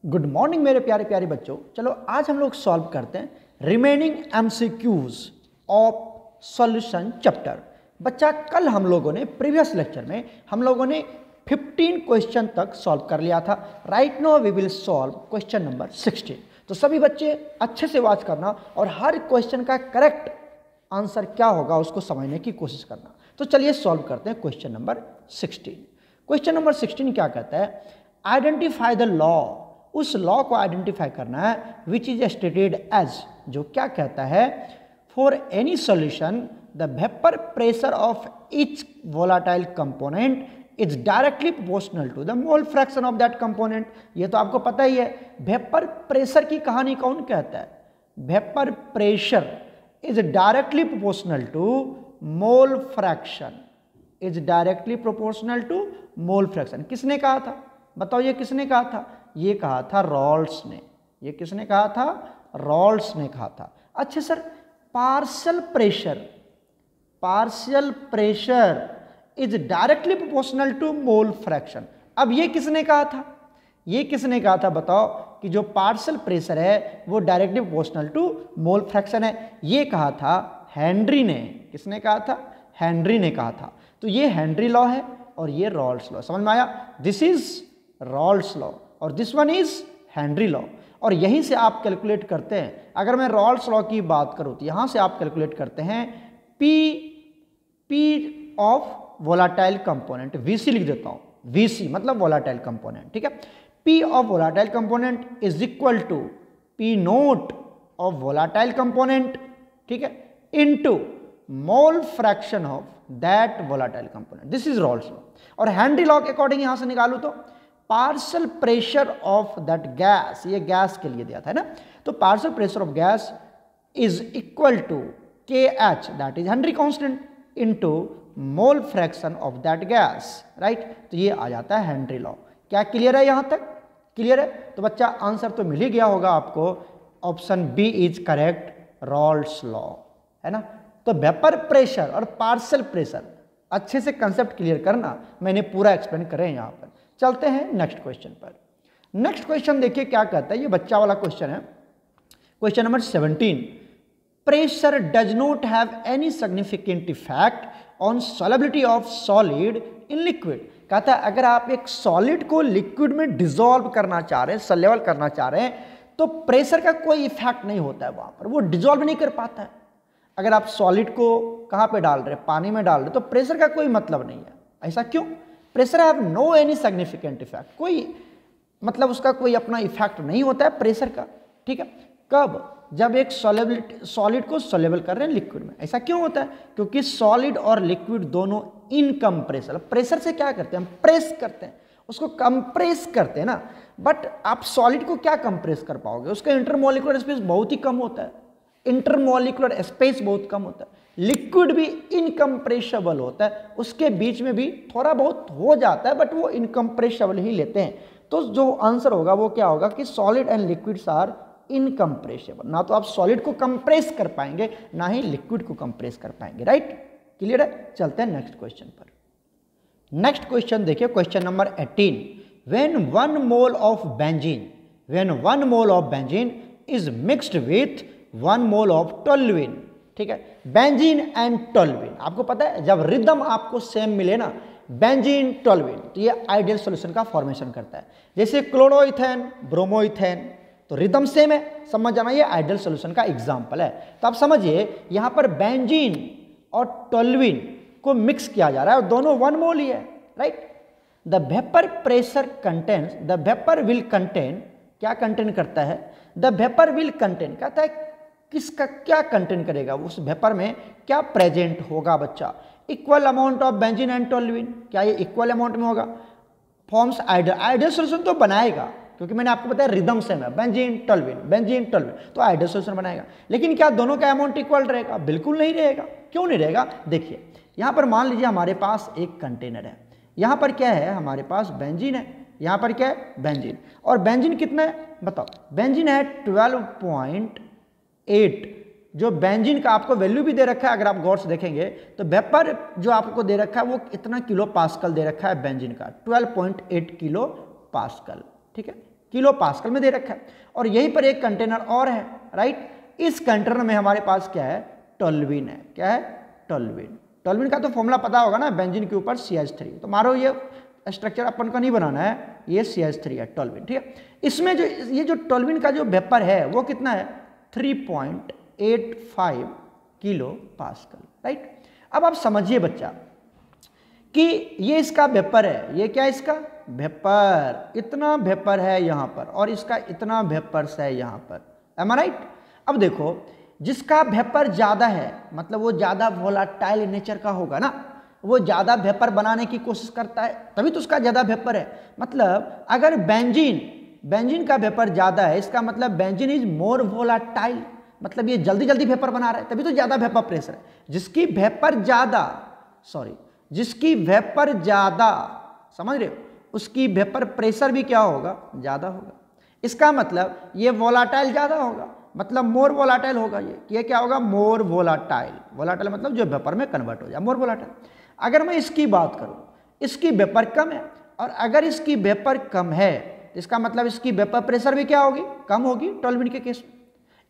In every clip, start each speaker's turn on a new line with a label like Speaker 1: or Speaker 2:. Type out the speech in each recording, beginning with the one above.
Speaker 1: Good morning मेरे प्यारे प्यारे बच्चों। चलो आज हम लोग सॉल्व करते हैं remaining MCQs of solution chapter. बच्चा कल हम लोगों ने प्रीवियस लेक्चर में हम लोगों ने 15 क्वेश्चन तक सॉल्व कर लिया था। Right now we will solve question number 16। तो सभी बच्चे अच्छे से वॉच करना और हर क्वेश्चन का करेक्ट आंसर क्या होगा उसको समझने की कोशिश करना। तो चलिए सॉल्व करते हैं क्वेश्चन नंबर 16। क्वेश्चन नंबर 16 क्या कहता है, आइडेंटिफाई द लॉ। उस लॉ को आइडेंटिफाई करना है विच इज स्टेटेड एज, जो क्या कहता है, for any solution the vapour pressure of each volatile component is directly proportional to the mole fraction of that component. ये तो आपको पता ही है। वेपर प्रेशर की कहानी कौन कहता है? Vapour pressure is directly proportional to mole fraction, is directly proportional to mole fraction. किसने कहा था? बताओ ये किसने कहा था? ये कहा था रॉल्स ने। ये किसने कहा था? रॉल्स ने कहा था। अच्छा sir, partial pressure is directly proportional to mole fraction. अब ये किसने कहा था? ये किसने कहा था बताओ कि जो पार्शियल प्रेशर है वो directly proportional to mole fraction है। ये कहा था हेनरी ने। किसने कहा था? हेनरी ने कहा था। तो ये हेनरी लॉ है और ये रॉल्स लॉ। समझ में आया? दिस इज रॉल्स लॉ और this one is Henry law. और यहीं से आप कैलकुलेट करते हैं। अगर मैं रॉल्स लॉ की बात करूं तो यहां से आप कैलकुलेट करते हैं P of volatile component. VC लिख देता हूं, वीसी मतलब वोलाटाइल कंपोनेंट। ठीक है, P of volatile component is equal to P nought of volatile component, ठीक है, into mole fraction of that volatile component. This is Raoult's law. और Henry law के अकॉर्डिंग यहां से निकालू तो partial pressure of that gas, ये gas के लिए दिया था ना, तो partial pressure of gas is equal to के H, that is Henry constant, into mole fraction of that gas. Right, तो ये आ जाता है हेनरी लॉ। क्या क्लियर है? यहां तक क्लियर है? तो बच्चा आंसर तो मिल ही गया होगा आपको। Option B is correct, Raoult's law, है ना। तो वेपर प्रेशर और पार्शियल प्रेशर अच्छे से कंसेप्ट क्लियर करना, मैंने पूरा एक्सप्लेन करें यहां पर। चलते हैं नेक्स्ट क्वेश्चन पर। नेक्स्ट क्वेश्चन देखिए क्या कहता है, ये बच्चा वाला क्वेश्चन है। Question number 17, pressure does not have any significant effect on solubility of solid in liquid. कहता है अगर आप एक सॉलिड को लिक्विड में डिसॉल्व करना चाह रहे हैं, सॉल्युबल करना चाह रहे हैं, तो प्रेशर का कोई इफेक्ट नहीं होता है वहां पर, वो डिसॉल्व नहीं कर पाता है। अगर आप सॉलिड को कहां पे डाल रहे हैं, पानी में डाल रहे हैं, तो प्रेशर का कोई मतलब नहीं है। ऐसा क्यों? Pressure have no any significant effect, कोई मतलब उसका कोई अपना इफेक्ट नहीं होता है प्रेशर का। ठीक है, कब? जब एक सॉलिड को सॉल्युबल कर रहे हैं लिक्विड में। ऐसा क्यों होता है? क्योंकि सॉलिड और लिक्विड दोनों इनकम्प्रेसिबल। प्रेशर से क्या करते हैं? हम प्रेस करते हैं, उसको कंप्रेस करते हैं ना। बट आप सॉलिड को क्या कंप्रेस कर पाओगे? उसका इंटरमोलिकुलर स्पेस बहुत ही कम होता है, इंटरमोलिकुलर स्पेस बहुत कम होता है। लिक्विड भी इनकम्प्रेसिबल होता है, उसके बीच में भी थोड़ा बहुत हो जाता है, बट वो इनकम्प्रेसिबल ही लेते हैं। तो जो आंसर होगा वो क्या होगा कि solid and liquids are incompressible. ना तो आप सॉलिड को कंप्रेस कर पाएंगे, ना ही लिक्विड को कंप्रेस कर पाएंगे। राइट, क्लियर है? चलते हैं नेक्स्ट क्वेश्चन पर। नेक्स्ट क्वेश्चन देखिए, question number 18, when 1 mole of benzene is mixed with 1 mole of toluene. ठीक है, बेंजीन एंड टोल्यूइन, आपको पता है जब रिदम आपको सेम मिले ना, बेंजीन टोल्यूइन, तो ये आइडियल सॉल्यूशन का फॉर्मेशन करता है। जैसे क्लोरोइथेन ब्रोमोइथेन, तो रिदम सेम है, समझ जाना, ये आइडियल सॉल्यूशन का एग्जांपल है। तो आप समझिए यहां पर बेंजीन और टोल्यूइन को मिक्स किया जा रहा है और दोनों 1 मोल ही है। Right, the vapour pressure contains, the vapour will contain, क्या कंटेन करता है? द वेपर विल कंटेन, कहता है किसका क्या कंटेन करेगा, उस वेपर में क्या प्रेजेंट होगा बच्चा? Equal amount of benzene and toluene. क्या ये इक्वल अमाउंट में होगा? फॉर्म्स आइडियल सॉल्यूशन तो बनाएगा, क्योंकि मैंने आपको बताया रिदम सेम है, बेंजीन टोल्यूइन, तो आइडियल सॉल्यूशन बनाएगा। लेकिन क्या दोनों का अमाउंट इक्वल रहेगा? बिल्कुल नहीं रहेगा। क्यों नहीं रहेगा? देखिए यहां पर मान लीजिए हमारे पास एक कंटेनर है, यहां पर क्या है? हमारे पास बेंजीन है, यहां पर क्या है? बेंजीन। और बेंजीन कितना है बताओ? बेंजीन है 12.8। जो बेंजीन का आपको वैल्यू भी दे रखा है, अगर आप गौर से देखेंगे तो वेपर जो आपको दे रखा है वो इतना किलो पास्कल दे रखा है बेंजीन का, 12.8 किलो पास्कल। ठीक है, किलो पास्कल में दे रखा है। और यहीं पर एक कंटेनर और है, राइट। इस कंटेनर में हमारे पास क्या है, टोल्यूइन है। क्या है, टोल्यूइन। टोल्यूइन का तो फॉर्मूला पता होगा ना, बेंजीन के ऊपर CH3। तो मारो ये स्ट्रक्चर अपन को नहीं बनाना है, ये CH3 है, टोल्यूइन, ठीक है। इसमें जो ये जो टोल्यूइन का जो वेपर है वो कितना है, 3.85 किलो पास्कल, राइट। अब आप समझिए बच्चा कि ये इसका वेपर है, ये क्या है इसका वेपर, इतना वेपर है यहाँ पर और इसका इतना वेपर्स है यहाँ पर, एम आई राइट। अब देखो जिसका वेपर ज़्यादा है मतलब वो ज़्यादा वोलाटाइल नेचर का होगा ना, वो ज़्यादा वेपर बनाने की कोशिश करता है तभी तो उसका ज़्यादा वेपर है। मतलब अगर बेंजीन का वेपर ज़्यादा है, इसका मतलब बेंजीन इज मोर वोलाटाइल, मतलब ये जल्दी जल्दी वेपर बना रहा है तभी तो ज़्यादा वेपर प्रेशर है। जिसकी वेपर ज़्यादा, समझ रहे हो, उसकी वेपर प्रेशर भी क्या होगा, ज़्यादा होगा। इसका मतलब ये वोलाटाइल ज़्यादा होगा, मतलब मोर वोलाटाइल होगा। ये क्या होगा, मोर वोलाटाइल। वोलाटाइल मतलब जो वेपर में कन्वर्ट हो जाए, मोर वोलाटाइल। अगर मैं इसकी बात करूं, इसकी वेपर कम है, और अगर इसकी वेपर कम है तो इसका मतलब इसकी वेपर प्रेशर भी क्या होगी, कम होगी टोल्यूइन के केस में।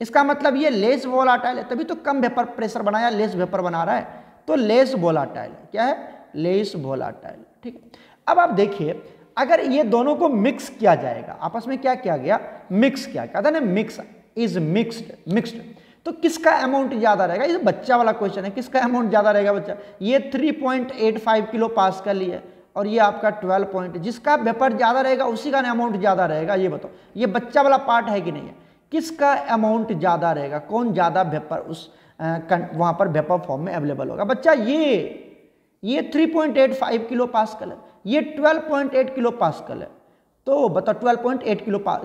Speaker 1: इसका मतलब ये लेस वोलाटाइल है तभी तो कम वेपर प्रेशर बनाया, लेस वेपर बना रहा है, तो लेस वोलाटाइल है। क्या है, लेस वोलाटाइल, ठीक है। अब आप देखिए अगर ये दोनों को मिक्स किया जाएगा, आपस में क्या किया गया, मिक्स किया, कहता है ना मिक्स इज मिक्स्ड, तो किसका अमाउंट ज्यादा रहेगा, ये बच्चा वाला क्वेश्चन है, किसका अमाउंट ज्यादा रहेगा बच्चा। ये 3.85 किलो पास्कल ही है और ये आपका 12 पॉइंट, जिसका वेपर ज्यादा रहेगा उसी का अमाउंट ज्यादा रहेगा। ये बताओ, ये बच्चा वाला पार्ट है कि नहीं है, किसका अमाउंट ज्यादा रहेगा, कौन ज्यादा वेपर उस वहां पर वेपर फॉर्म में अवेलेबल होगा। बच्चा ये 3.85 किलो पास्कल है, ये 12.8 किलो पास्कल है, तो बताओ 12.8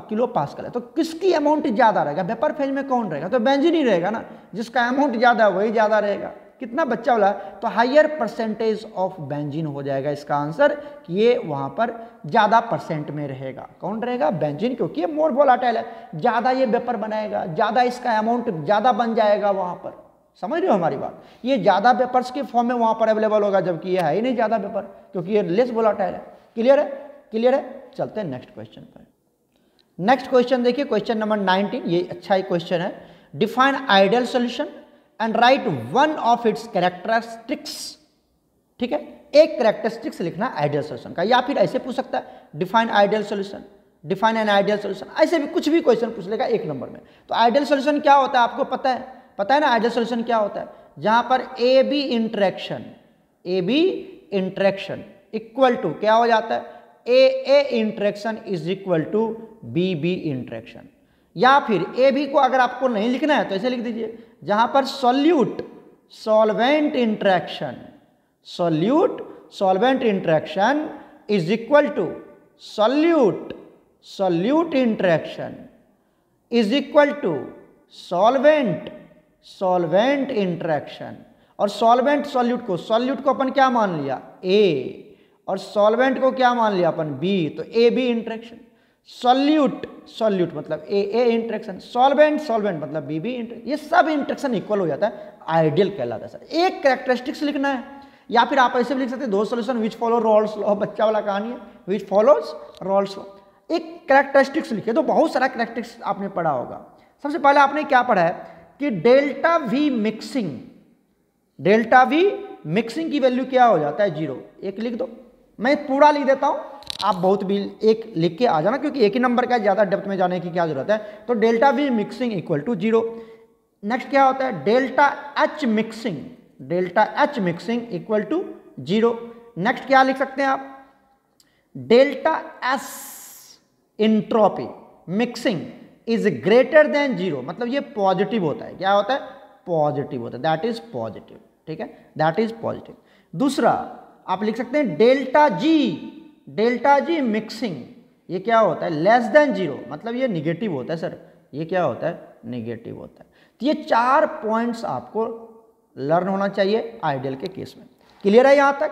Speaker 1: किलो पास्कल है, तो किसकी अमाउंट ज्यादा रहेगा, वेपर फेज में कौन रहेगा, तो बेंजीन ही रहेगा ना, जिसका अमाउंट ज्यादा है वही ज्यादा रहेगा। कितना बच्चा वाला, तो हायर परसेंटेज ऑफ बेंजीन हो जाएगा इसका आंसर, कि ये वहां पर ज्यादा परसेंट में रहेगा। कौन रहेगा, बेंजीन, क्योंकि ये मोर वोलाटाइल है, ज्यादा ये वेपर बनाएगा, ज्यादा इसका अमाउंट ज्यादा बन जाएगा वहां पर। समझ रहे हो हमारी बात, ये ज्यादा वेपर्स के फॉर्म में वहां पर अवेलेबल होगा, जबकि ये है ही नहीं ज्यादा वेपर, क्योंकि ये लेस वोलाटाइल है। क्लियर है, क्लियर है। चलते हैं नेक्स्ट क्वेश्चन पर। नेक्स्ट क्वेश्चन देखिए, क्वेश्चन नंबर 19, ये अच्छा ही क्वेश्चन है। Define ideal solution and right one of its characteristics, ठीक है, एक कैरेक्टरिस्टिक्स लिखना आइडियल सॉल्यूशन का, या फिर ऐसे पूछ सकता है define ideal solution, define an ideal solution, ऐसे भी कुछ भी क्वेश्चन पूछ लेगा एक नंबर में। तो आइडियल सॉल्यूशन क्या होता है आपको पता है ना, आइडियल सॉल्यूशन क्या होता है, जहां पर A B interaction equal to क्या हो जाता है, A interaction is equal to B interaction, या फिर ए बी को अगर आपको नहीं लिखना है तो ऐसे लिख दीजिए, जहां पर solvent interaction is equal to solute interaction is equal to solvent interaction. और सॉल्यूट को अपन क्या मान लिया, ए, और सॉल्वेंट को क्या मान लिया अपन, बी, तो ए बी इंटरेक्शन। सॉल्यूट मतलब ए इंटरेक्शन, सॉल्वेंट मतलब बी इंटरेक्शन, ये सब इंटरेक्शन इक्वल हो जाता है, आइडियल कहलाता है सर। एक कैरेक्टरिस्टिक्स लिखना है, या फिर आप ऐसे भी लिख सकते हैं दो solution which follow Rawls law, बच्चा वाला कहानी है, विच फॉलोज रॉल्स लॉ। एक कैरेक्टरिस्टिक्स लिखे, तो बहुत सारा कैरेक्टरिस्टिक्स आपने पढ़ा होगा। सबसे पहले आपने क्या पढ़ा है कि डेल्टा वी मिक्सिंग की वैल्यू क्या हो जाता है, 0। एक लिख दो, मैं पूरा लिख देता हूं, आप बहुत भी एक लिख के आ जाना, क्योंकि एक ही नंबर का ज्यादा डेप्थ में जाने की क्या जरूरत है। तो delta V mixing equal to 0। Next क्या होता है, delta H mixing equal to 0। Next क्या लिख सकते हैं आप, delta S entropy mixing is greater than 0, मतलब ये पॉजिटिव होता है, क्या होता है, पॉजिटिव होता है, दैट इज पॉजिटिव, ठीक है, दैट इज पॉजिटिव। दूसरा आप लिख सकते हैं डेल्टा जी मिक्सिंग, ये क्या होता है, लेस देन 0, मतलब ये निगेटिव होता है सर, ये क्या होता है, निगेटिव होता है। तो ये 4 पॉइंट्स आपको लर्न होना चाहिए आइडियल के केस में। क्लियर है, यहां तक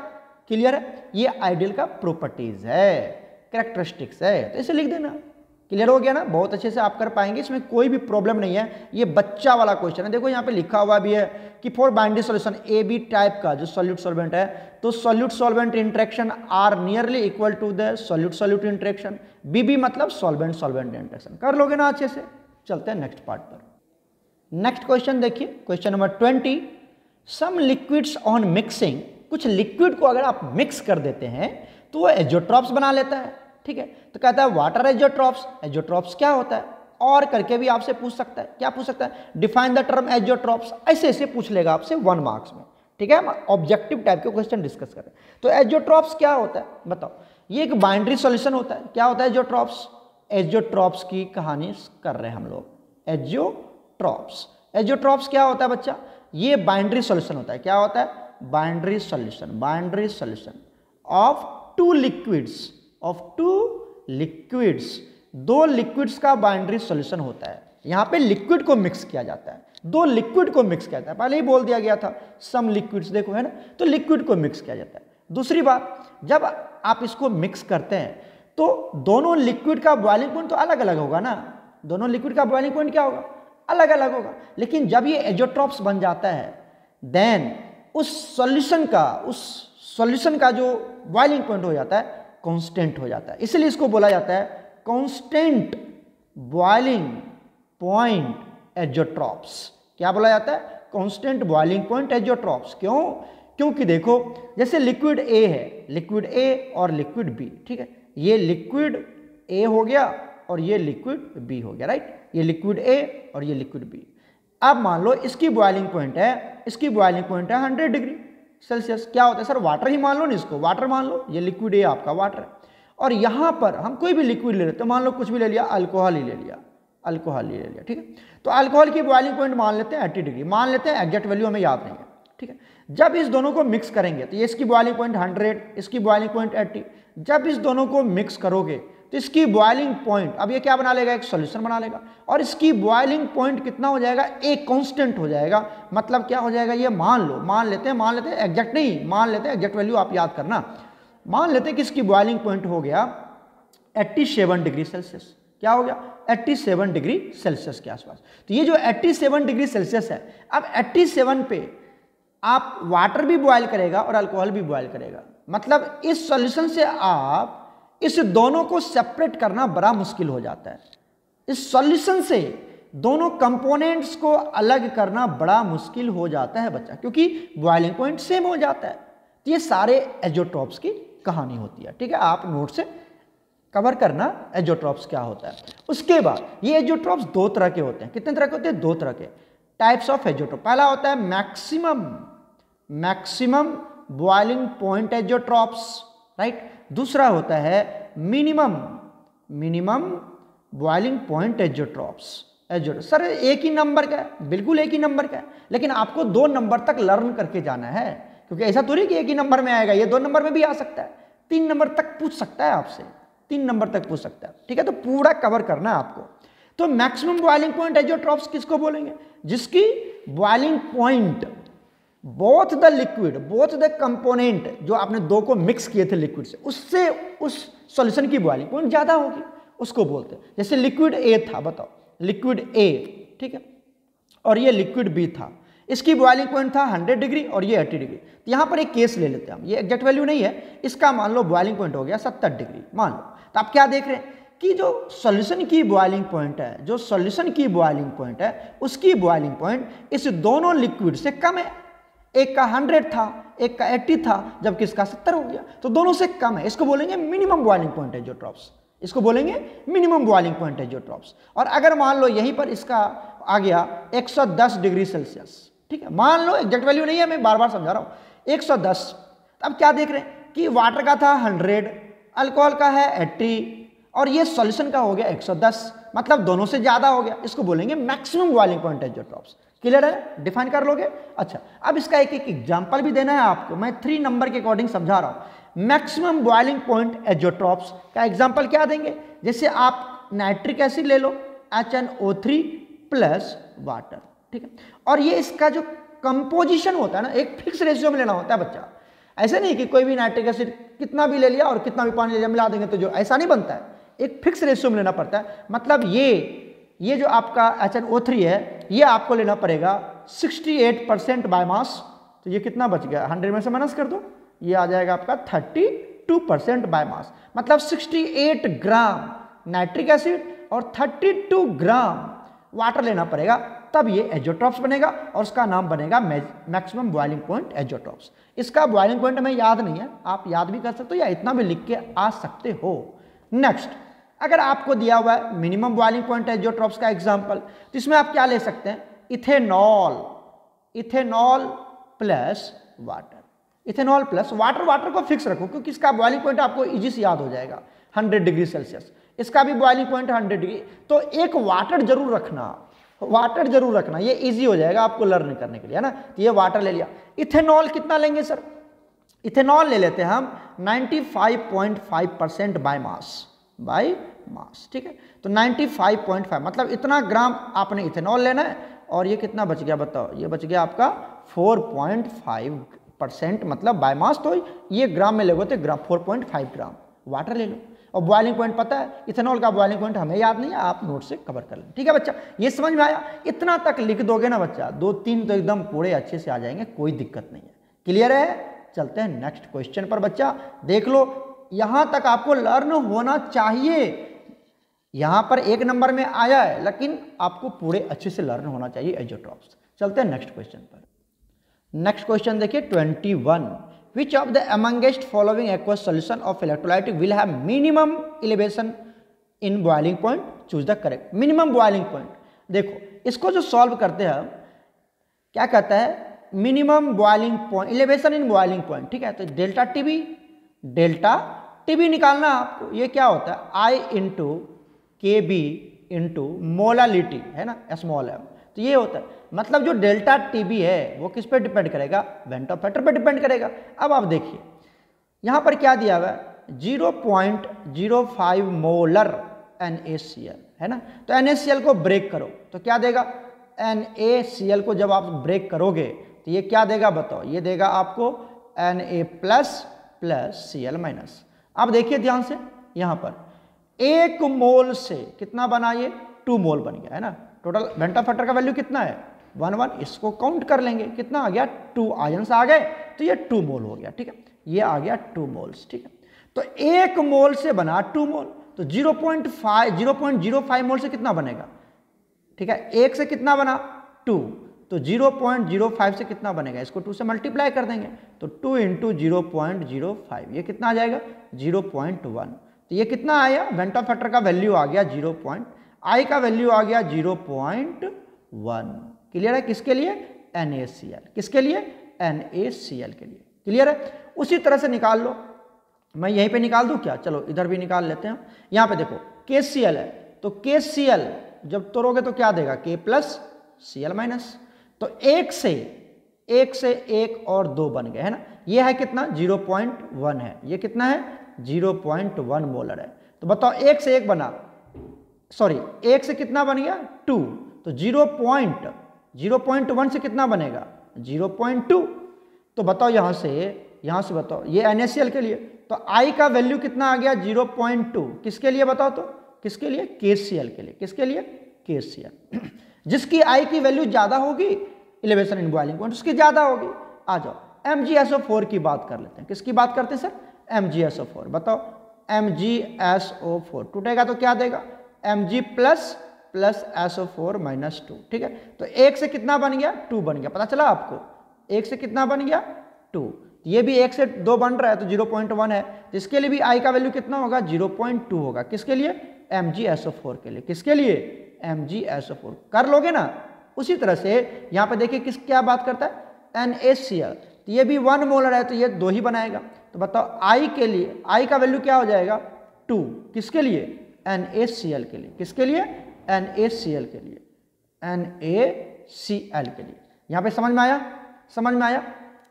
Speaker 1: क्लियर है, ये आइडियल का प्रॉपर्टीज है, कैरेक्टरिस्टिक्स है, तो इसे लिख देना। क्लियर हो गया ना, बहुत अच्छे से आप कर पाएंगे, इसमें कोई भी प्रॉब्लम नहीं है। ये बच्चा वाला क्वेश्चन है, देखो यहाँ पे लिखा हुआ भी है कि for binary solution A B type का जो सॉल्यूट सॉल्वेंट है, तो solute solvent interaction are nearly equal to the solute solute interaction, B मतलब सॉल्वेंट सॉल्वेंट इंटरेक्शन। कर लोगे ना अच्छे से? चलते हैं नेक्स्ट पार्ट पर। नेक्स्ट क्वेश्चन देखिए, question number 20, some liquids on mixing, कुछ लिक्विड को अगर आप मिक्स कर देते हैं तो वो एजोट्रॉप्स बना लेता है, ठीक है। तो कहता है वाटर एजोट्रॉप्स, एजोट्रॉप्स क्या होता है और करके भी आपसे पूछ सकता है। क्या पूछ सकता है? डिफाइन द टर्म एजोट्रॉप्स, ऐसे ऐसे पूछ लेगा आपसे 1 मार्क्स में, ठीक है। हम ऑब्जेक्टिव टाइप के क्वेश्चन डिस्कस करें। तो एजोट्रॉप्स क्या होता है बताओ? ये एक बाइनरी सॉल्यूशन होता है। क्या होता है एजोट्रॉप्स? एजोट्रॉप्स की कहानी कर रहे हैं हम लोग। एजोट्रॉप्स, एजोट्रॉप्स क्या होता है बच्चा? ये बाइनरी सॉल्यूशन होता है। क्या होता है? Binary solution, binary solution of two liquids, of two liquids, दो लिक्विड्स का बाइनरी सॉल्यूशन होता है। यहां पे लिक्विड को मिक्स किया जाता है, दो लिक्विड को मिक्स किया जाता है। पहले ही बोल दिया गया था सम लिक्विड्स, देखो है ना, तो लिक्विड को मिक्स किया जाता है। दूसरी बात, जब आप इसको मिक्स करते हैं तो दोनों लिक्विड का बॉइलिंग पॉइंट तो अलग अलग होगा ना, दोनों लिक्विड का बॉइलिंग पॉइंट क्या होगा? अलग अलग होगा। लेकिन जब ये एजोट्रॉप्स बन जाता है देन उस सॉल्यूशन का जो बॉइलिंग पॉइंट हो जाता है कांस्टेंट हो जाता है। इसलिए इसको बोला जाता है कांस्टेंट बॉइलिंग पॉइंट एजोट्रॉप्स। क्या बोला जाता है? Constant boiling point azeotropes. क्यों? क्योंकि देखो जैसे लिक्विड ए है, लिक्विड ए और लिक्विड बी, ठीक है, ये लिक्विड ए हो गया और ये लिक्विड बी हो गया, राइट। ये लिक्विड ए और ये लिक्विड बी। अब मान लो इसकी बॉइलिंग पॉइंट है, इसकी बॉइलिंग पॉइंट है 100 डिग्री सेल्सियस। क्या होता है सर? वाटर ही मान लो ना, इसको वाटर मान लो, ये लिक्विड ए आपका वाटर है। और यहां पर हम कोई भी लिक्विड ले लेते हैं, मान लो कुछ भी ले लिया, अल्कोहल ही ले लिया, अल्कोहल ही ले लिया, ठीक है। तो अल्कोहल की बॉइलिंग पॉइंट मान लेते हैं 80 डिग्री, मान लेते हैं, एग्जैक्ट वैल्यू हमें याद नहीं है, ठीक है। जब इस दोनों को मिक्स करेंगे तो ये इसकी बॉइलिंग पॉइंट 100, इसकी बॉइलिंग पॉइंट 80। जब इस दोनों को मिक्स करोगे तो इसकी बॉइलिंग पॉइंट, अब ये क्या बना लेगा? एक सॉल्यूशन बना लेगा। और इसकी बॉइलिंग पॉइंट कितना हो जाएगा? एक कांस्टेंट हो जाएगा। मतलब क्या हो जाएगा? ये मान लो, मान लेते हैं एग्जैक्ट नहीं, मान लेते हैं एग्जैक्ट वैल्यू आप याद करना। मान लेते हैं कि इसकी बॉइलिंग पॉइंट हो गया 87 डिग्री सेल्सियस। क्या हो गया? 87 डिग्री सेल्सियस के आसपास। तो ये जो 87 डिग्री सेल्सियस है, अब 87 पे आप वाटर भी बॉयल करेगा और अल्कोहल भी बॉयल करेगा। मतलब इस सॉल्यूशन से आप इस दोनों को सेपरेट करना बड़ा मुश्किल हो जाता है। इस सॉल्यूशन से दोनों कंपोनेंट्स को अलग करना बड़ा मुश्किल हो जाता है बच्चा, क्योंकि बॉइलिंग पॉइंट सेम हो जाता है। तो ये सारे एजोट्रॉप्स की कहानी होती है, ठीक है। आप नोट से कवर करना एजोट्रॉप्स क्या होता है। उसके बाद ये एजोट्रॉप्स दो तरह के होते हैं। कितने तरह के होते हैं? दो तरह के टाइप्स ऑफ एजोट्रॉप। पहला होता है मैक्सिमम बॉइलिंग पॉइंट एजोट्रॉप्स, राइट। दूसरा होता है मिनिमम बॉइलिंग पॉइंट एजोट्रॉप्स। सर एक ही नंबर का है? बिल्कुल एक ही नंबर का है, लेकिन आपको 2 नंबर तक लर्न करके जाना है, क्योंकि ऐसा थोड़ी कि एक ही नंबर में आएगा, ये 2 नंबर में भी आ सकता है, 3 नंबर तक पूछ सकता है आपसे, 3 नंबर तक पूछ सकता है, ठीक है। तो पूरा कवर करना है आपको। तो मैक्सिमम बॉइलिंग पॉइंट एजोट्रॉप्स किसको बोलेंगे? जिसकी boiling point both the liquid, both the component, जो आपने 2 को मिक्स किए थे लिक्विड से, उससे उस सॉल्यूशन की बॉइलिंग पॉइंट ज्यादा होगी, उसको बोलते हैं। जैसे लिक्विड ए था, बताओ लिक्विड ए, ठीक है, और ये लिक्विड बी था, इसकी बॉइलिंग पॉइंट था 100 डिग्री और ये 80 डिग्री। तो यहाँ पर एक केस ले लेते हैं हम, ये एग्जैक्ट वैल्यू नहीं है, इसका मान लो बॉइलिंग पॉइंट हो गया 70 डिग्री मान लो। तो आप क्या देख रहे हैं कि जो सॉल्यूशन की बॉइलिंग पॉइंट है, जो सॉल्यूशन की बॉइलिंग पॉइंट है, उसकी बॉइलिंग पॉइंट इस दोनों लिक्विड से कम है। एक का 100 था, एक का 80 था, जबकि इसका 70 हो गया, तो दोनों से कम है। इसको बोलेंगे मिनिमम बॉइलिंग पॉइंट एजोट्रॉप्स, इसको बोलेंगे मिनिमम बॉइलिंग पॉइंट एजोट्रॉप्स। और अगर मान लो यहीं पर इसका आ गया 110 डिग्री सेल्सियस, ठीक है, मान लो एग्जैक्ट वैल्यू नहीं है, मैं बार बार समझा रहा हूं, 110। अब क्या देख रहे हैं कि वाटर का था 100, अल्कोहल का है 80 और ये सॉल्यूशन का हो गया 110, मतलब दोनों से ज्यादा हो गया। इसको बोलेंगे मैक्सिमम बॉइलिंग पॉइंट एजोट्रॉप्स। क्लियर है? डिफाइन कर लोगे? अच्छा, अब इसका एक एक एग्जांपल भी देना है आपको, मैं 3 नंबर के अकॉर्डिंग समझा रहा हूं। मैक्सिमम बॉइलिंग पॉइंट एजोट्रॉप्स का एग्जांपल क्या देंगे? जैसे आप नाइट्रिक एसिड ले लो, HNO3 प्लस वाटर, ठीक है, और ये इसका जो कंपोजिशन होता है ना, एक फिक्स रेशियो में लेना होता है बच्चा। ऐसे नहीं कि कोई भी नाइट्रिक एसिड कितना भी ले लिया और कितना भी पानी ले लिया मिला देंगे तो जो, ऐसा नहीं बनता है, एक फिक्स रेशियो में लेना पड़ता है। मतलब ये जो आपका HNO3 है, ये आपको लेना पड़ेगा 68% बाय मास, तो ये कितना बच गया, 100 में से माइनस कर दो, ये आ जाएगा आपका 32% बाय मास, मतलब 68 ग्राम नाइट्रिक एसिड और 32 ग्राम वाटर लेना पड़ेगा, तब ये एजोट्रॉप्स बनेगा और उसका नाम बनेगा मैक्सिमम बॉइलिंग पॉइंट एजोट्रॉप्स। इसका बॉइलिंग पॉइंट हमें याद नहीं है, आप याद भी कर सकते हो या इतना भी लिख के आ सकते हो। नेक्स्ट, अगर आपको दिया हुआ है मिनिमम बॉइलिंग पॉइंट एजोट्रॉप्स का एग्जांपल, तो इसमें आप क्या ले सकते हैं, ethanol, ethanol plus water, ethanol plus water, water को फिक्स रखो क्योंकि इसका बॉइलिंग पॉइंट आपको इजी से याद हो जाएगा 100 डिग्री सेल्सियस, इसका भी बॉइलिंग पॉइंट 100 डिग्री, तो एक वाटर जरूर रखना, वाटर जरूर रखना, ये इजी हो जाएगा आपको लर्न करने के लिए, है ना। तो ये वाटर ले लिया। इथेनॉल कितना लेंगे सर, इथेनॉल ले लेते हैं हम 95.5% बाय मास, बाय मास, ठीक है। तो 95.5 मतलब इतना ग्राम आपने इथेनॉल लेना है, और ये कितना बच गया बताओ, ये बच गया आपका 4.5% मतलब बाय मास, तो ये ग्राम में लोगे तो ग्राम 4.5 ग्राम वाटर ले लो। और बॉइलिंग पॉइंट पता है, इथेनॉल का बॉइलिंग पॉइंट हमें याद नहीं है, आप नोट से कवर कर लें, ठीक है बच्चा। ये समझ में आया, इतना तक लिख दोगे ना बच्चा, 2-3 तो एकदम पूरे अच्छे से आ जाएंगे, कोई दिक्कत नहीं है। क्लियर है, चलते हैं नेक्स्ट क्वेश्चन पर बच्चा, देख लो यहां तक आपको लर्न होना चाहिए। यहां पर 1 नंबर में आया है, लेकिन आपको पूरे अच्छे से लर्न होना चाहिए एजोट्रॉप्स। चलते हैं नेक्स्ट क्वेश्चन पर। नेक्स्ट क्वेश्चन देखिए 21, which of the amongst following aqueous solution of electrolyte will have minimum elevation in boiling point, choose the correct minimum boiling point। देखो इसको जो सॉल्व करते हैं क्या कहता है, minimum boiling point, elevation in boiling point, ठीक है। तो डेल्टा टीबी निकालना आपको, ये क्या होता है, I इंटू के बी इंटू मोलालिटी, है ना, स्मॉल m, तो ये होता है, मतलब जो डेल्टा टीबी है वो किस पे डिपेंड करेगा, वेंटो फैक्टर पे डिपेंड करेगा। अब आप देखिए यहाँ पर क्या दिया हुआ है, 0.05 मोलर NaCl, है ना। तो NaCl को ब्रेक करो तो क्या देगा, NaCl को जब आप ब्रेक करोगे तो ये क्या देगा बताओ, ये देगा आपको Na प्लस Cl माइनस। अब देखिए ध्यान से, यहाँ पर 1 मोल से कितना बना, ये 2 मोल बन गया, है ना। टोटल वेंटो फैक्टर का वैल्यू कितना है 1, इसको काउंट कर लेंगे, कितना आ गया, 2 आयंस आ गए, तो ये 2 मोल हो गया, ठीक है, ये आ गया 2 मोल्स, ठीक है। तो 1 मोल से बना 2 मोल, तो 0.05 मोल से कितना बनेगा, ठीक है, 1 से कितना बना 2, तो 0.05 से कितना बनेगा, इसको 2 से मल्टीप्लाई कर देंगे, तो 2 इंटू 0.05, ये कितना आ जाएगा 0.1, तो ये कितना आया, वेंटो फैक्टर का वैल्यू आ गया 0. I का वैल्यू आ गया 0.1। क्लियर है, किसके लिए, NaCl, किसके लिए, NaCl के लिए। क्लियर है, उसी तरह से निकाल लो, मैं यहीं पे निकाल दूं क्या, चलो इधर भी निकाल लेते हैं। यहाँ पे देखो KCl है, तो KCl जब तोड़ोगे तो क्या देगा, K प्लस Cl माइनस, तो 1 से 1 और 2 बन गए, है ना। ये है कितना 0.1 है, ये कितना है 0.1 मोलर है। तो बताओ 1 से 1 बना, सॉरी 1 से कितना बन गया 2, तो 0.1 से कितना बनेगा 0.2। तो बताओ यहाँ से बताओ, ये NaCl के लिए, तो I का वैल्यू कितना आ गया 0.2, किसके लिए बताओ, तो किसके लिए, KCl के लिए, किसके लिए, KCl। जिसकी I की वैल्यू ज़्यादा होगी, इलेवेशन इन बॉइलिंग पॉइंट उसकी ज़्यादा होगी। आ जाओ MgSO4 की बात कर लेते हैं, किसकी बात करते हैं सर, MgSO4। बताओ MgSO4 टूटेगा तो क्या देगा, Mg प्लस SO4 माइनस 2, ठीक है। तो 1 से कितना बन गया 2 बन गया, पता चला आपको, 1 से कितना बन गया 2, ये भी 1 से 2 बन रहा है तो 0.1 है, तो इसके लिए भी I का वैल्यू कितना होगा 0.2 होगा, किसके लिए, MgSO4 के लिए, किसके लिए, MgSO4। कर लोगे ना, उसी तरह से यहाँ पे देखिए किस क्या बात करता है, NaCl, तो ये भी 1 मोलर है तो ये 2 ही बनाएगा। तो बताओ I के लिए, I का वैल्यू क्या हो जाएगा 2, किसके लिए, NaCl के लिए, किसके लिए, NaCl के लिए, NaCl के लिए। यहाँ पे समझ में आया,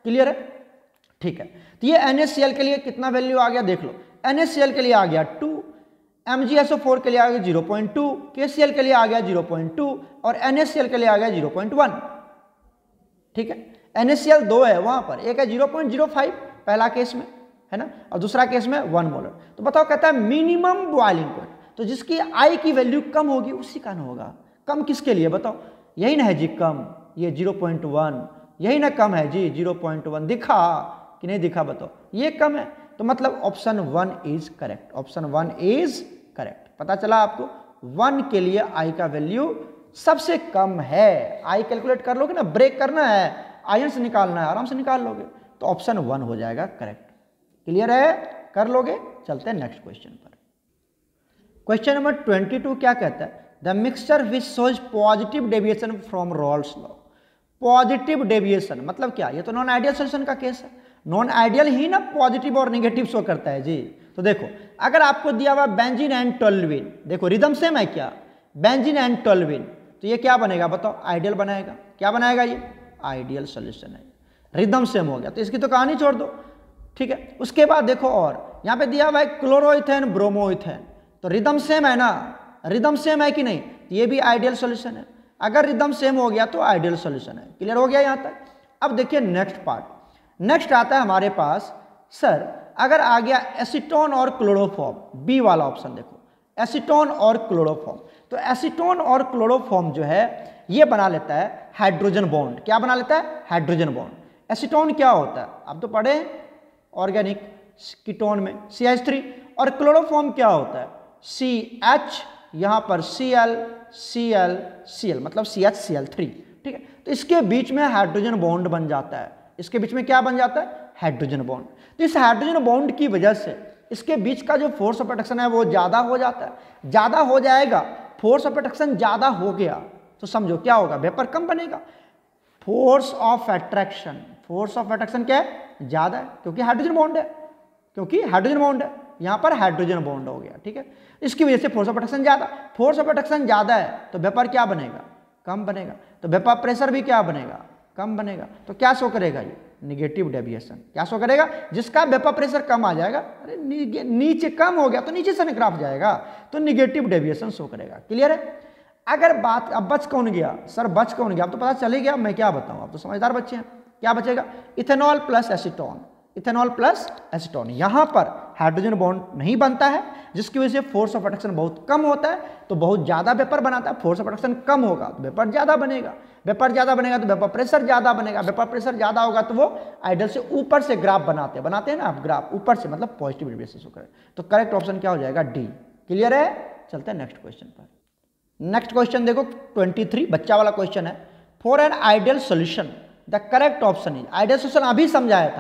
Speaker 1: क्लियर है, ठीक है। तो ये NaCl के लिए कितना वैल्यू आ गया देख लो, NaCl के लिए आ गया 2, MgSO4 के लिए आ गया 0.2, KCl के लिए आ गया 0.2 और NaCl के लिए आ गया 0.1, ठीक है। NaCl 2 है वहां पर, एक है 0.05 पहला केस में, है ना, और दूसरा केस में 1 मोलर। तो बताओ कहता है मिनिमम बॉइलिंग पॉइंट, तो जिसकी I की वैल्यू कम होगी उसी का ना होगा, कम किसके लिए बताओ, यही ना है जी, कम ये 0.1, यही ना कम है जी, 0.1 दिखा कि नहीं दिखा बताओ, ये कम है। तो मतलब option 1 is correct, option 1 is correct. पता चला आपको 1 के लिए आई का वैल्यू सबसे कम है। आई कैलकुलेट कर लोगे ना, ब्रेक करना है, आयन से निकालना है, आराम से निकाल लोगे, तो ऑप्शन 1 हो जाएगा करेक्ट। क्लियर है, कर लोगे। चलते हैं नेक्स्ट क्वेश्चन पर। क्वेश्चन नंबर 22 क्या कहता है, the mixture which shows positive deviation from Rawls law. Positive deviation मतलब क्या, ये तो नॉन आइडियल सोल्यूशन का केस है। नॉन आइडियल ही ना पॉजिटिव और नेगेटिव शो करता है जी। तो देखो अगर आपको दिया हुआ बेंजीन एंड टोल्यूइन, देखो रिदम सेम है क्या, बेंजीन एंड टोल्यूइन, तो ये क्या बनेगा बताओ, आइडियल बनाएगा। क्या बनाएगा, ये आइडियल सोल्यूशन है, रिदम सेम हो गया, तो इसकी तो कहानी छोड़ दो। ठीक है, उसके बाद देखो और यहाँ पे दिया हुआ है क्लोरोइथेन ब्रोमोइथेन, तो रिदम सेम है ना, रिदम सेम है कि नहीं, तो ये भी आइडियल सोल्यूशन है। अगर रिदम सेम हो गया तो आइडियल सोल्यूशन है। क्लियर हो गया यहाँ तक। अब देखिए नेक्स्ट पार्ट, नेक्स्ट आता है हमारे पास, सर अगर आ गया एसीटोन और क्लोरोफॉर्म, बी वाला ऑप्शन देखो, एसीटोन और क्लोरोफॉर्म, तो एसीटोन और क्लोरोफॉर्म जो है ये बना लेता है हाइड्रोजन बॉन्ड। क्या बना लेता है, हाइड्रोजन बॉन्ड। एसीटोन क्या होता है, आप तो पढ़े ऑर्गेनिक कीटोन में CH3, और क्लोरोफॉर्म क्या होता है CH, यहाँ पर Cl Cl Cl मतलब CH Cl3। ठीक है, तो इसके बीच में हाइड्रोजन बॉन्ड बन जाता है, इसके बीच में क्या बन जाता है, हाइड्रोजन बॉन्ड। तो इस हाइड्रोजन बॉन्ड की वजह से इसके बीच का जो फोर्स ऑफ अट्रैक्शन है वो ज़्यादा हो जाता है, ज़्यादा हो जाएगा, फोर्स ऑफ अट्रैक्शन ज़्यादा हो गया तो समझो क्या होगा, वेपर कम बनेगा। Force of attraction, force of attraction क्या है, ज़्यादा है, क्योंकि हाइड्रोजन बॉन्ड है, क्योंकि हाइड्रोजन बॉन्ड है, यहाँ पर हाइड्रोजन बॉन्ड हो गया। ठीक है, इसकी वजह से फोर्स ऑफ अट्रैक्शन ज़्यादा, फोर्स ऑफ अट्रैक्शन ज़्यादा है तो वेपर क्या बनेगा, कम बनेगा, तो वेपर प्रेशर भी क्या बनेगा, कम बनेगा। तो क्या शो करेगा, ये निगेटिव डेविएशन। क्या शो करेगा, जिसका वेपर प्रेशर कम आ जाएगा, अरे नीचे कम हो गया तो नीचे से ग्राफ जाएगा, तो निगेटिव डेविएशन शो करेगा। क्लियर है। अगर बात, अब बच कौन गया सर, बच कौन गया, अब तो पता चल ही गया, मैं क्या बताऊं, अब तो समझदार बच्चे हैं। क्या बचेगा, ethanol plus acetone, ethanol plus acetone. यहाँ पर हाइड्रोजन बॉन्ड नहीं बनता है, जिसकी वजह से फोर्स ऑफ अट्रैक्शन बहुत कम होता है, तो बहुत ज़्यादा वेपर बनाता है। फोर्स ऑफ अट्रैक्शन कम होगा तो वेपर ज़्यादा बनेगा, वेपर ज़्यादा बनेगा तो वेपर प्रेशर ज़्यादा बनेगा, वेपर प्रेशर ज़्यादा होगा तो वो आइडियल से ऊपर से ग्राफ बनाते हैं ना आप, ग्राफ ऊपर से मतलब पॉजिटिव डेविएशन शो करे। तो करेक्ट ऑप्शन क्या हो जाएगा, डी। क्लियर है। चलते हैं नेक्स्ट क्वेश्चन पर। नेक्स्ट क्वेश्चन देखो 23, बच्चा वाला क्वेश्चन है। For an ideal solution the correct option is, ideal solution अभी समझाया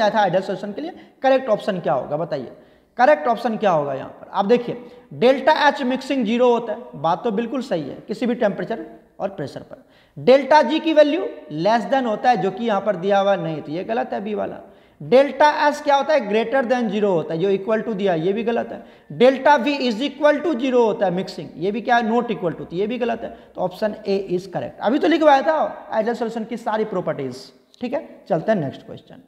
Speaker 1: था आइडियल सोल्यूशन के लिए करेक्ट ऑप्शन क्या होगा, बताइए करेक्ट ऑप्शन क्या होगा। यहाँ पर आप देखिए डेल्टा H मिक्सिंग 0 होता है, बात तो बिल्कुल सही है किसी भी टेम्परेचर और प्रेशर पर। डेल्टा G की वैल्यू लेस देन होता है, जो कि यहाँ पर दिया हुआ नहीं, तो ये गलत है बी वाला। डेल्टा S क्या होता है, ग्रेटर देन 0 होता है, जो इक्वल टू दिया ये भी गलत है। Delta V is equal to 0 होता है मिक्सिंग, ये भी क्या है, नॉट इक्वल टू, तो ये भी गलत है। तो ऑप्शन ए इज करेक्ट। अभी तो लिखवाया था आइडियल सॉल्यूशन की सारी प्रॉपर्टीज। ठीक है, चलते हैं नेक्स्ट क्वेश्चन।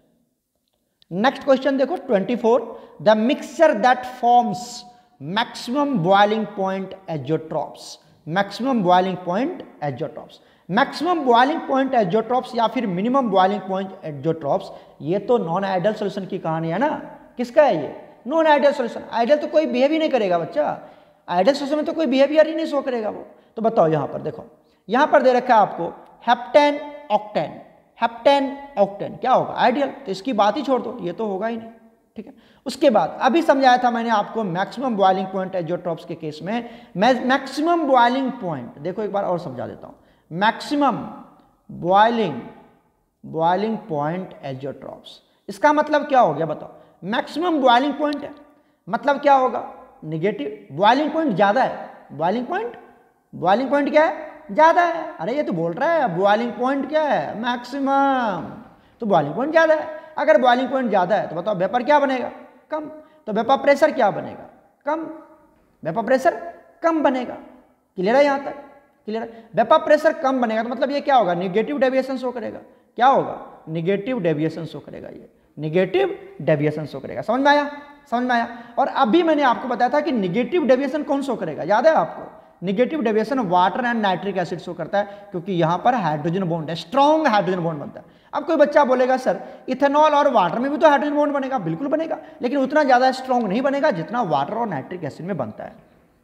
Speaker 1: नेक्स्ट क्वेश्चन देखो 24, the mixture that forms maximum boiling point azeotropes, maximum boiling point azeotropes. Maximum boiling point azeotropes या फिर मिनिमम बॉइलिंग पॉइंट एज़ोट्रॉप्स, ये तो नॉन आइडियल सॉल्यूशन की कहानी है ना। किसका है ये, नॉन आइडियल सॉल्यूशन। आइडियल तो कोई बिहेव ही नहीं करेगा बच्चा, आइडियल सॉल्यूशन में तो कोई बिहेवियर ही नहीं शो करेगा वो। तो बताओ यहाँ पर देखो, यहाँ पर दे रखा है आपको हेप्टेन ऑक्टेन, हेप्टेन ऑक्टेन क्या होगा, आइडियल, तो इसकी बात ही छोड़ दो, ये तो होगा ही नहीं। ठीक है, उसके बाद अभी समझाया था मैंने आपको मैक्सिमम बॉइलिंग पॉइंट एज़ोट्रॉप्स के केस में, मैक्सिमम बॉइलिंग पॉइंट देखो एक बार और समझा देता हूं। मैक्सिमम बॉइलिंग पॉइंट एज़ोट्रॉप्स, इसका मतलब क्या हो गया बताओ, मैक्सिमम बॉइलिंग पॉइंट है मतलब क्या होगा, निगेटिव। बॉइलिंग पॉइंट ज्यादा है, बॉइलिंग पॉइंट क्या है, ज्यादा है। अरे ये तो बोल रहा है बॉइलिंग पॉइंट क्या है, मैक्सिमम, तो बॉइलिंग पॉइंट ज्यादा है। अगर बॉइलिंग पॉइंट ज्यादा है तो बताओ वेपर क्या बनेगा, कम, तो वेपर प्रेशर क्या बनेगा, कम, वेपर प्रेशर कम बनेगा। क्लियर है यहाँ तक, क्लियर है। वेपर प्रेशर कम बनेगा तो मतलब ये क्या होगा, निगेटिव डेविएशन शो करेगा। क्या होगा, निगेटिव डेविएशन शो करेगा, ये निगेटिव डेविएशन शो करेगा। समझ में आया, समझ में आया। और अभी मैंने आपको बताया था कि निगेटिव डेविएशन कौन शो करेगा, याद है आपको, negative deviation water and nitric acid show करता है, क्योंकि यहाँ पर हाइड्रोजन बॉन्ड है, स्ट्रॉन्ग हाइड्रोजन बॉन्ड बनता है। अब कोई बच्चा बोलेगा सर इथेनॉल और वाटर में भी तो हाइड्रोजन बॉन्ड बनेगा, बिल्कुल बनेगा, लेकिन उतना ज़्यादा स्ट्रॉन्ग नहीं बनेगा जितना वाटर और नाइट्रिक एसिड में बनता है।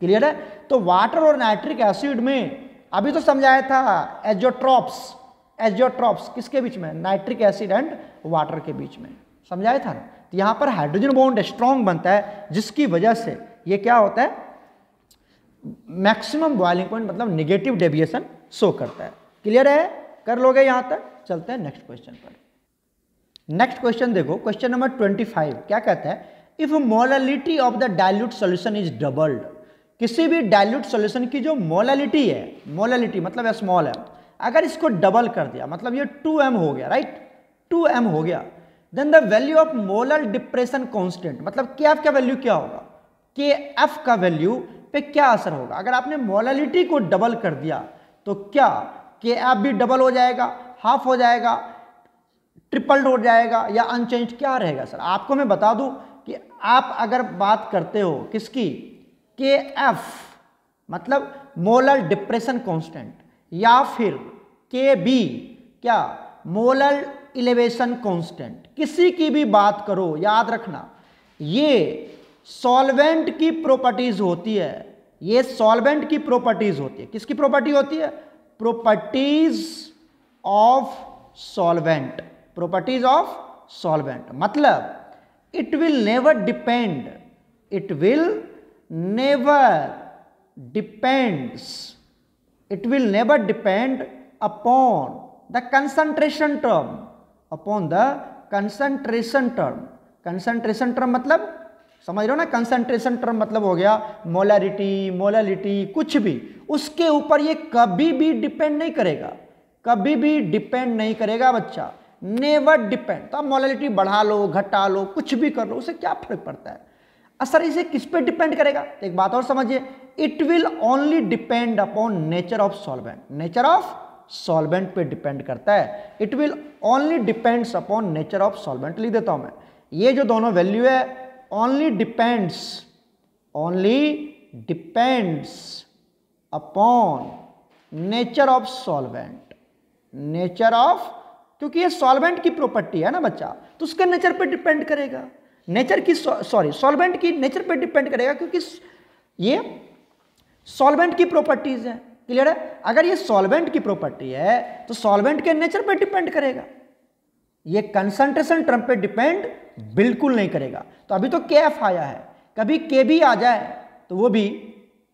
Speaker 1: क्लियर है। तो वाटर और नाइट्रिक एसिड में अभी तो समझाया था एज़ोट्रॉप्स, एजियोट्रॉप्स किसके बीच में, नाइट्रिक एसिड एंड वाटर के बीच में, समझाया था ना। तो यहाँ पर हाइड्रोजन बॉन्ड स्ट्रॉन्ग बनता है, जिसकी वजह से ये क्या होता है, मैक्सिमम बॉइलिंग पॉइंट मतलब नेगेटिव डेविएशन शो करता है। क्लियर है, कर लोगे यहाँ तक। चलते हैं नेक्स्ट क्वेश्चन पर। नेक्स्ट क्वेश्चन देखो, क्वेश्चन नंबर 25 क्या कहता है, if molality of the dilute solution is doubled, किसी भी डाइल्यूट सॉल्यूशन की जो मोलालिटी है, मोलालिटी मतलब स्मॉल है, अगर इसको डबल कर दिया मतलब ये 2m हो गया, राइट, 2m हो गया, then the value of molar depression constant, मतलब KF का वैल्यू क्या होगा, KF का वैल्यू पे क्या असर होगा। अगर आपने मोलालिटी को डबल कर दिया तो क्या KF भी डबल हो जाएगा, हाफ हो जाएगा, ट्रिपल्ड हो जाएगा या अनचेंज, क्या रहेगा सर। आपको मैं बता दूं कि आप अगर बात करते हो किसकी, KF मतलब मोलर डिप्रेशन कांस्टेंट, या फिर KB क्या, मोलर इलेवेशन कांस्टेंट, किसी की भी बात करो, याद रखना ये सॉल्वेंट की प्रॉपर्टीज होती है, ये सॉल्वेंट की प्रॉपर्टीज होती है। किसकी प्रॉपर्टी होती है, properties of solvent, properties of solvent, मतलब it will never depend, it will never depends, it will never depend upon the concentration term, upon the concentration term, concentration term मतलब समझ रहे हो ना, concentration term मतलब हो गया मोलरिटी, मोलालिटी, कुछ भी, उसके ऊपर ये कभी भी डिपेंड नहीं करेगा, कभी भी डिपेंड नहीं करेगा बच्चा, नेवर डिपेंड। तो आप मोलालिटी बढ़ा लो, घटा लो, कुछ भी कर लो, उससे क्या फर्क पड़ता है। असर इसे किस पे डिपेंड करेगा, तो एक बात और समझिए, it will only depend upon nature of solvent, nature of solvent पे डिपेंड करता है, it will only depends upon nature of solvent. लिख देता हूं मैं, ये जो दोनों वैल्यू है only depends upon nature of solvent, nature of, क्योंकि ये सॉल्वेंट की प्रॉपर्टी है ना बच्चा, तो उसके नेचर पे डिपेंड करेगा, नेचर की सॉरी सॉल्वेंट की नेचर पे डिपेंड करेगा, क्योंकि ये सॉल्वेंट की प्रॉपर्टीज है। क्लियर है, अगर ये सॉल्वेंट की प्रॉपर्टी है तो सॉल्वेंट के नेचर पे डिपेंड करेगा, ये कंसंट्रेशन टर्म पे डिपेंड बिल्कुल नहीं करेगा। तो अभी तो KF आया है, कभी KB आ जाए तो वो भी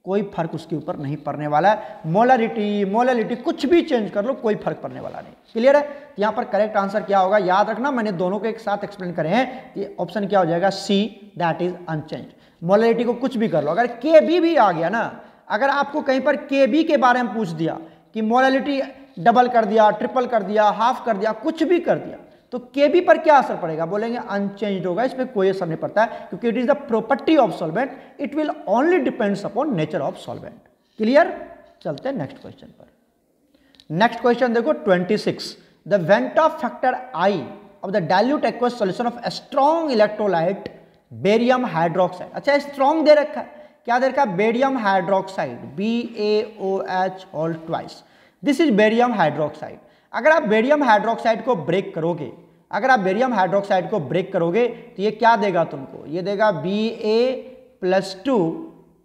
Speaker 1: कोई फर्क उसके ऊपर नहीं पड़ने वाला है, मोलालिटी कुछ भी चेंज कर लो, कोई फर्क पड़ने वाला नहीं। क्लियर है, यहाँ पर करेक्ट आंसर क्या होगा, याद रखना मैंने दोनों को एक साथ एक्सप्लेन करे हैं, ये ऑप्शन क्या हो जाएगा, C, that is unchange. Molality को कुछ भी कर लो, अगर KB भी आ गया ना, अगर आपको कहीं पर KB के बारे में पूछ दिया कि मोलालिटी डबल कर दिया, ट्रिपल कर दिया, हाफ कर दिया, कुछ भी कर दिया, तो KB पर क्या असर पड़ेगा, बोलेंगे अनचेंज्ड होगा, इसमें कोई असर नहीं पड़ता है, क्योंकि it is the property of solvent, it will only depends upon nature of solvent. Clear, चलते हैं नेक्स्ट क्वेश्चन पर। नेक्स्ट क्वेश्चन देखो 26, the van't Hoff factor I of the dilute aqueous solution of strong electrolyte barium hydroxide. अच्छा strong दे रखा है, क्या दे रखा है, barium hydroxide, BaOH all twice, this is barium hydroxide. अगर आप बेरियम हाइड्रोक्साइड को ब्रेक करोगे, अगर आप बेरियम हाइड्रोक्साइड को ब्रेक करोगे तो ये क्या देगा तुमको, ये देगा Ba+2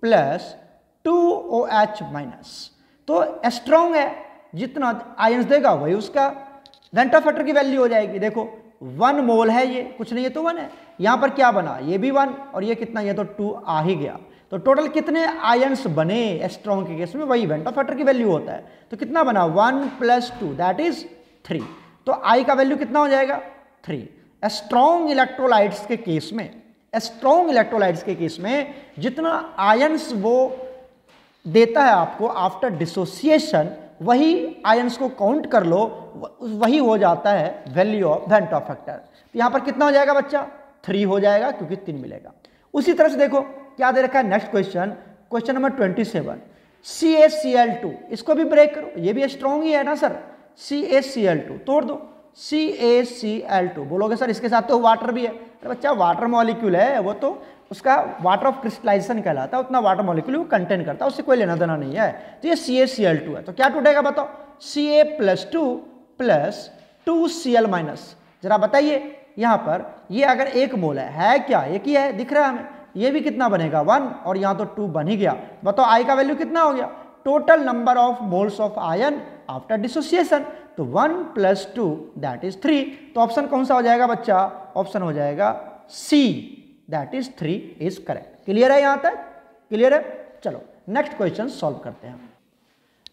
Speaker 1: + 2OH-। तो स्ट्रॉन्ग है, जितना आयंस देगा वही उसका वेंटॉफ फैक्टर की वैल्यू हो जाएगी। देखो 1 मोल है, ये कुछ नहीं है तो 1 है, यहाँ पर क्या बना, ये भी 1 और ये कितना, ये तो 2 आ ही गया। तो टोटल कितने आयंस बने स्ट्रॉन्ग के केस में, वही वेंटॉफ फैक्टर की वैल्यू होता है। तो कितना बना 1 + 2 दैट इज 3, तो I का वैल्यू कितना हो जाएगा 3। स्ट्रॉन्ग इलेक्ट्रोलाइट्स के केस में, स्ट्रॉन्ग इलेक्ट्रोलाइट्स के केस में जितना आयंस वो देता है आपको आफ्टर डिसोसिएशन, वही आयंस को काउंट कर लो, वही हो जाता है वैल्यू ऑफ वेंटॉफ फैक्टर। तो यहाँ पर कितना हो जाएगा बच्चा, 3 हो जाएगा, क्योंकि 3 मिलेगा। उसी तरह से देखो क्या दे रखा है next question, question number 27, CaCl2, इसको भी ब्रेक करो, ये भी स्ट्रॉन्ग ही है ना सर, CaCl2 तोड़ दो, CaCl2 बोलोगे सर इसके साथ तो वाटर भी है। अरे बच्चा वाटर मॉलिक्यूल है, वो तो उसका वाटर ऑफ क्रिस्टलाइजेशन कहलाता है, उतना वाटर मॉलिक्यूल वो कंटेन करता है, उससे कोई लेना देना नहीं है। तो ये CaCl2 है, तो क्या टूटेगा बताओ, Ca+2 + 2Cl-। जरा बताइए यहाँ पर ये अगर 1 मोल है क्या, एक ही है, दिख रहा है हमें, ये भी कितना बनेगा 1 और यहाँ तो 2 बन ही गया। बताओ I का वैल्यू कितना हो गया, total number of moles of ion after dissociation, तो 1 + 2 दैट इज 3। तो ऑप्शन कौन सा हो जाएगा बच्चा? ऑप्शन हो जाएगा C, that is 3 is correct. Clear है? यहां तक क्लियर है? चलो नेक्स्ट क्वेश्चन सॉल्व करते हैं।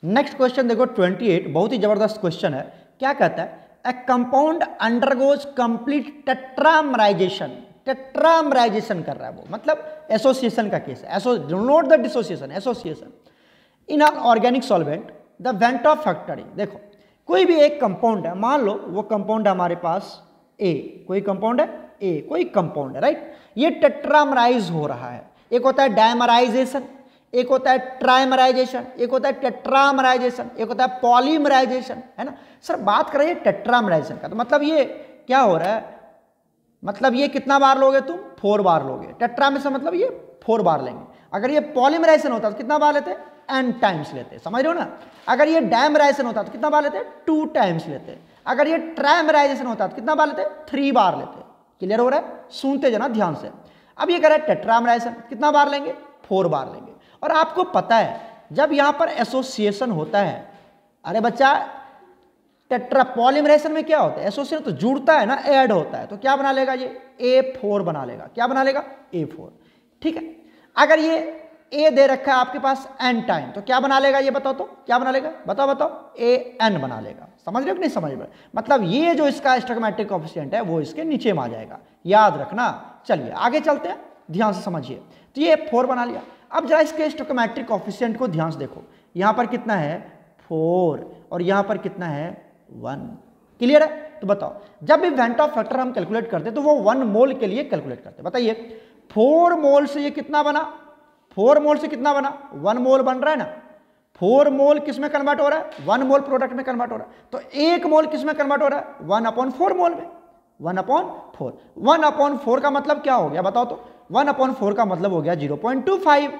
Speaker 1: नेक्स्ट क्वेश्चन देखो 28, बहुत ही जबरदस्त क्वेश्चन है। क्या कहता है? A compound undergoes complete tetramerisation. Tetramerisation कर रहा है वो, मतलब एसोसिएशन का केस है। Note the dissociation, association in an organic solvent the van't Hoff factor. देखो कोई भी एक कंपाउंड है, मान लो वो कंपाउंड है हमारे पास ए, कोई कंपाउंड है ए, कोई कंपाउंड है, राइट। ये टेट्रामराइज हो रहा है। एक होता है डायमराइजेशन, एक होता है ट्राइमराइजेशन, एक होता है टेट्रामराइजेशन, एक होता है पॉलीमराइजेशन, है ना। सर बात करें टेट्रामराइजेशन का, तो मतलब ये क्या हो रहा है? मतलब ये कितना बार लोगे तुम? 4 बार लोगे। टेट्रामराइजेशन मतलब ये 4 बार लेंगे। अगर ये पॉलीमराइजेशन होता तो कितना बार लेते? n टाइम्स लेते, समझ रहे हो ना। अगर ये डायमराइजेशन होता तो कितना बार लेते? 2 टाइम्स लेते। अगर ये ट्राइमराइजेशन होता तो कितना बार लेते? 3 बार लेते। क्लियर हो रहा है? सुनते जाना ध्यान से। अब ये कह रहा है टेट्रामराइजेशन कितना बार लेंगे? 4 बार लेंगे। और आपको पता है जब यहां पर एसोसिएशन होता है, अरे बच्चा टेट्रा पॉलीमराइजेशन में क्या होता है? एसोसिएशन तो जुड़ता है ना, ऐड होता है, तो क्या बना लेगा? ये A4 बना लेगा। क्या बना लेगा? A4। ठीक है। अगर ये A दे रखा है आपके पास n टाइम, तो क्या बना लेगा? ये बताओ तो क्या बना लेगा? बताओ बताओ। AN बना लेगा। समझ रहे हो कि नहीं समझ रहे? मतलब ये जो इसका स्टोइकोमेट्रिक कोएफिशिएंट है वो इसके नीचे में आ जाएगा, याद रखना। चलिए आगे चलते हैं, ध्यान से समझिए। तो ये 4 बना लिया। अब जरा इसके स्टोइकोमेट्रिक कोएफिशिएंट को ध्यान से देखो। यहां पर कितना है? 4, और यहां पर कितना है? 1। क्लियर है? तो बताओ जब भी वेंट ऑफ फैक्टर हम कैलकुलेट करते तो वो 1 मोल के लिए कैलकुलेट करते। बताइए 4 मोल से ये कितना बना? 4 मोल से कितना बना? 1 मोल बन रहा है ना। 4 मोल किस में कन्वर्ट हो रहा है? 1 मोल प्रोडक्ट में कन्वर्ट हो रहा है। तो 1 मोल किस में कन्वर्ट हो रहा है? 1/4 मोल में। 1/4। 1/4 का मतलब क्या हो गया बताओ तो? 1/4 का मतलब हो गया 0.25।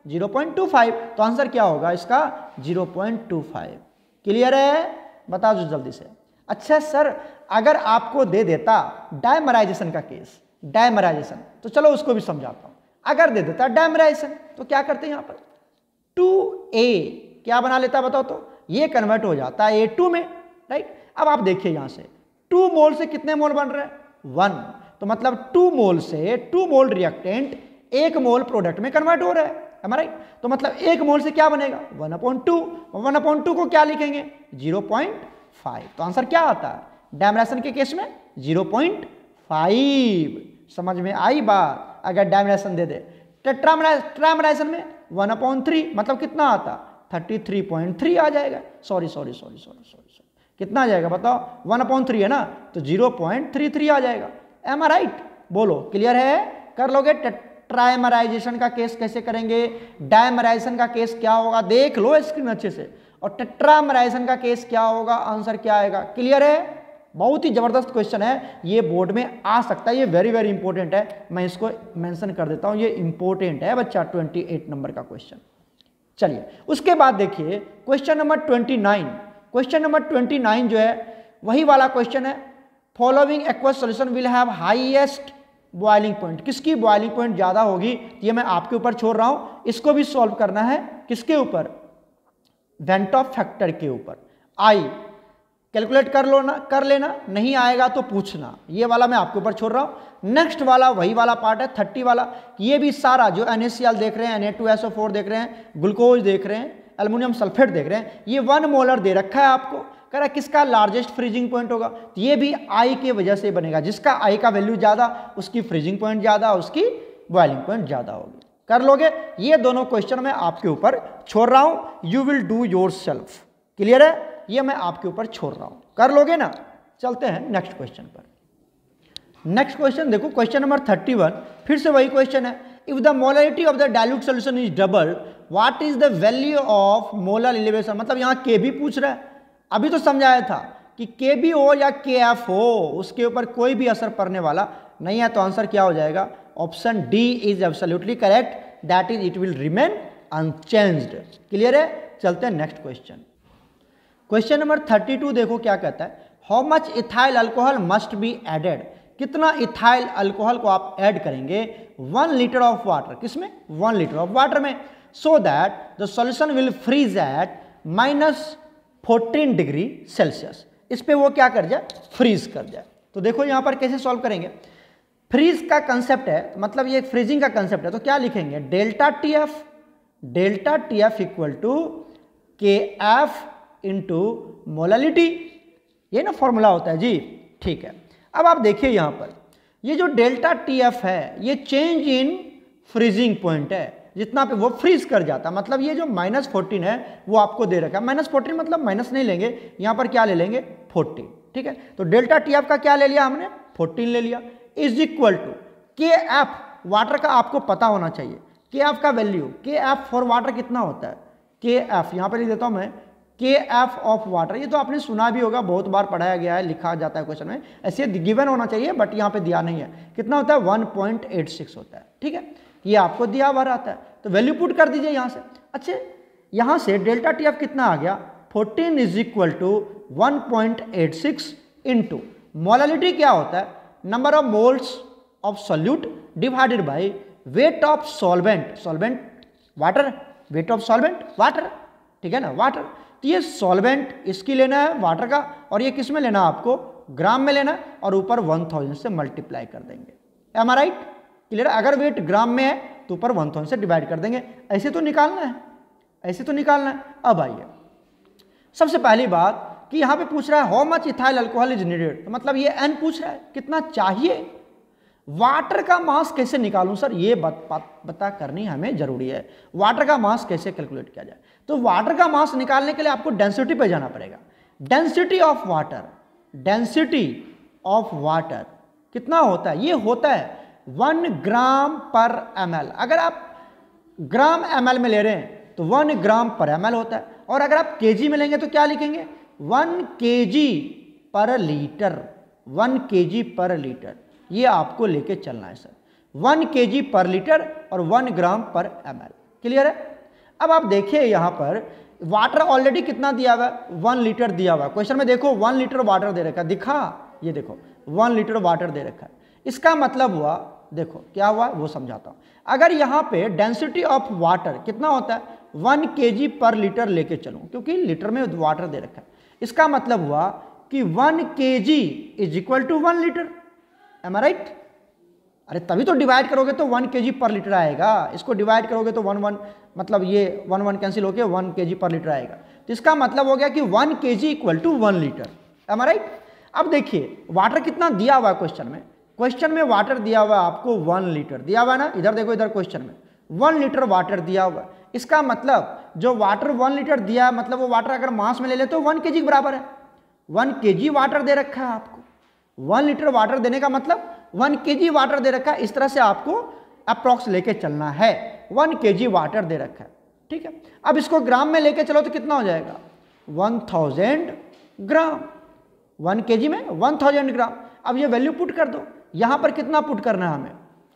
Speaker 1: 0.25, तो आंसर क्या होगा इसका? 0.25। क्लियर है? बता दो जल्दी से। अच्छा सर अगर आपको दे देता डायमराइजेशन का केस, डायमराइजेशन, तो चलो उसको भी समझाता हूं। अगर दे देता डायमराइजेशन तो क्या करते हैं? यहां पर 2A क्या बना लेता बताओ तो? ये कन्वर्ट हो जाता है A2 में, राइट। अब आप देखिए यहां से 2 मोल से कितने मोल बन रहे हैं? 1। तो मतलब 2 मोल से 2 मोल रिएक्टेंट 1 मोल प्रोडक्ट में कन्वर्ट हो रहा है, राइट। तो मतलब 1 मोल से क्या बनेगा? 1/2। 1/2 को क्या लिखेंगे? 0.5। तो आंसर क्या आता है डायमराइजेशन के केस में? 0.5। समझ में आई बात? अगर डायमराइजेशन दे दे। ट्राइमराइजेशन में 1/3 मतलब कितना आता? 33.3 आ जाएगा। सॉरी, कितना आ जाएगा बताओ? 1/3 है ना, तो 0.33 आ जाएगा। M I right? बोलो क्लियर है? कर लोगे? ट्राइमराइजेशन का केस कैसे करेंगे? डायमराइजेशन का केस क्या होगा? देख लो स्क्रीन अच्छे से। और टेट्रामराइजेशन का केस क्या होगा? आंसर क्या आएगा? क्लियर है? बहुत ही जबरदस्त क्वेश्चन है, ये बोर्ड में आ सकता है, ये वेरी वेरी इंपॉर्टेंट है। मैं इसको मेंशन कर देता हूं, ये इंपॉर्टेंट है बच्चा, 28 नंबर का क्वेश्चन। चलिए उसके बाद देखिए क्वेश्चन नंबर 29। क्वेश्चन नंबर 29 जो है वही वाला क्वेश्चन है। Following aqueous solution will have highest boiling point. किसकी बॉइलिंग पॉइंट ज्यादा होगी? ये मैं आपके ऊपर छोड़ रहा हूं। इसको भी सॉल्व करना है किसके ऊपर? वेंट ऑफ फैक्टर के ऊपर। आई कैलकुलेट कर लेना, नहीं आएगा तो पूछना। ये वाला मैं आपके ऊपर छोड़ रहा हूं। नेक्स्ट वाला वही वाला पार्ट है 30 वाला। ये भी सारा जो NaCl देख रहे हैं, Na2SO4 देख रहे हैं, ग्लूकोज देख रहे हैं, एल्युमिनियम सल्फेट देख रहे हैं, ये 1 मोलर दे रखा है आपको। कह रहा है किसका लार्जेस्ट फ्रीजिंग पॉइंट होगा? तो ये भी आई की वजह से बनेगा। जिसका आई का वैल्यू ज्यादा उसकी फ्रीजिंग पॉइंट ज्यादा, उसकी बॉइलिंग पॉइंट ज्यादा होगी। कर लोगे? ये दोनों क्वेश्चन मैं आपके ऊपर छोड़ रहा हूं। You will do your self. Clear है? ये मैं आपके ऊपर छोड़ रहा हूं, कर लोगे ना। चलते हैं नेक्स्ट क्वेश्चन पर। नेक्स्ट क्वेश्चन देखो क्वेश्चन नंबर 31, फिर से वही क्वेश्चन है। If the molarity of the dilute solution is double, what is the value of molar elevation? मतलब यहाँ Kb पूछ रहा है। अभी तो समझाया था कि Kb हो या Kf हो, उसके ऊपर कोई भी असर पड़ने वाला नहीं है। तो आंसर क्या हो जाएगा? Option D is absolutely correct, that is it will remain unchanged. Clear है? चलते हैं नेक्स्ट क्वेश्चन। क्वेश्चन नंबर 32 देखो क्या कहता है। How much ethyl alcohol must be added? कितना इथाइल अल्कोहल को आप ऐड करेंगे 1 लीटर ऑफ वाटर? किसमें? 1 लीटर ऑफ वाटर में। So that the solution will freeze at -14 degree Celsius. इस पे वो क्या कर जाए, फ्रीज कर जाए। तो देखो यहाँ पर कैसे सॉल्व करेंगे। फ्रीज का कंसेप्ट है, मतलब ये फ्रीजिंग का कंसेप्ट है, तो क्या लिखेंगे, delta T F equal to K F into molality, ये ना फॉर्मूला होता है जी। ठीक है, अब आप देखिए यहाँ पर ये जो डेल्टा टी एफ है ये चेंज इन फ्रीजिंग पॉइंट है, जितना पे वो फ्रीज कर जाता, मतलब ये जो -14 है वो आपको दे रखा है। -14 मतलब माइनस नहीं लेंगे, यहाँ पर क्या ले लेंगे, 14। ठीक है, तो डेल्टा टी एफ का क्या ले लिया हमने, 14 ले लिया, is equal to K F, water का आपको पता होना चाहिए के एफ का वैल्यू, के एफ फॉर वाटर कितना होता है, के एफ यहाँ पर लिख देता हूँ मैं, के एफ ऑफ वाटर, ये तो आपने सुना भी होगा, बहुत बार पढ़ाया गया है, लिखा जाता है क्वेश्चन में, ऐसे गिवन होना चाहिए बट यहाँ पे दिया नहीं है। कितना होता है, 1.86 होता है। ठीक है, ये आपको दिया हुआ रहता है, तो वैल्यू पुट कर दीजिए यहाँ से। अच्छा, यहाँ से डेल्टा टी एफ कितना आ गया, 14 is equal to 1.86 into molality क्या होता है, number of moles of solute divided by weight of solvent, solvent water, weight of solvent water, ठीक है ना, वाटर। तो ये सॉल्वेंट इसकी लेना है वाटर का, और ये किस में लेना है आपको, ग्राम में लेना है, और ऊपर 1000 से मल्टीप्लाई कर देंगे। M I right, clear. अगर वेट ग्राम में है तो ऊपर 1000 से डिवाइड कर देंगे, ऐसे तो निकालना है, ऐसे तो निकालना है। अब आइए, सबसे पहली बात कि यहाँ पे पूछ रहा है how much ethyl alcohol is needed, तो मतलब ये n पूछ रहा है कितना चाहिए। वाटर का मास कैसे निकालूं सर, ये बता करनी हमें जरूरी है। वाटर का मास कैसे कैलकुलेट किया जाए, तो वाटर का मास निकालने के लिए आपको डेंसिटी पे जाना पड़ेगा। Density of water, density of water कितना होता है, ये होता है 1 ग्राम पर ml। अगर आप ग्राम ml में ले रहे हैं तो 1 ग्राम पर ml होता है, और अगर आप केजी में लेंगे तो क्या लिखेंगे, 1 केजी पर लीटर, 1 केजी पर लीटर, ये आपको लेके चलना है सर, 1 केजी पर लीटर और 1 ग्राम पर ml। क्लियर है। अब आप देखिए यहाँ पर वाटर ऑलरेडी कितना दिया हुआ है, 1 लीटर दिया हुआ है क्वेश्चन में, देखो 1 लीटर वाटर दे रखा है, दिखा, ये देखो 1 लीटर वाटर दे रखा है। इसका मतलब हुआ, देखो क्या हुआ वो समझाता हूँ। अगर यहाँ पे डेंसिटी ऑफ वाटर कितना होता है, 1 केजी पर लीटर लेके चलूँ, क्योंकि लीटर में वाटर दे रखा है, इसका मतलब हुआ कि 1 KG is equal to 1 litre. Am I right, अरे तभी तो डिवाइड करोगे तो 1 केजी पर लीटर आएगा, इसको डिवाइड करोगे तो 1 मतलब ये 1 कैंसिल होके 1 केजी पर लीटर आएगा, तो इसका मतलब हो गया कि 1 KG equal to 1 litre. Am I right. अब देखिए वाटर कितना दिया हुआ है क्वेश्चन में, क्वेश्चन में वाटर दिया हुआ है आपको 1 लीटर दिया हुआ है ना, इधर देखो, इधर क्वेश्चन में 1 लीटर वाटर दिया हुआ है। इसका मतलब जो वाटर 1 लीटर दिया है, मतलब वो वाटर अगर मास में ले ले तो 1 केजी के बराबर है। 1 केजी वाटर दे रखा है आपको, 1 लीटर वाटर देने का मतलब 1 केजी वाटर दे रखा है, इस तरह से आपको अप्रॉक्स लेके चलना है। 1 केजी वाटर दे रखा है, ठीक है। अब इसको ग्राम में लेके चलो तो कितना हो जाएगा, 1000 ग्राम, 1 केजी में 1000 ग्राम। अब ये वैल्यू पुट कर दो, यहाँ पर कितना पुट करना है हमें,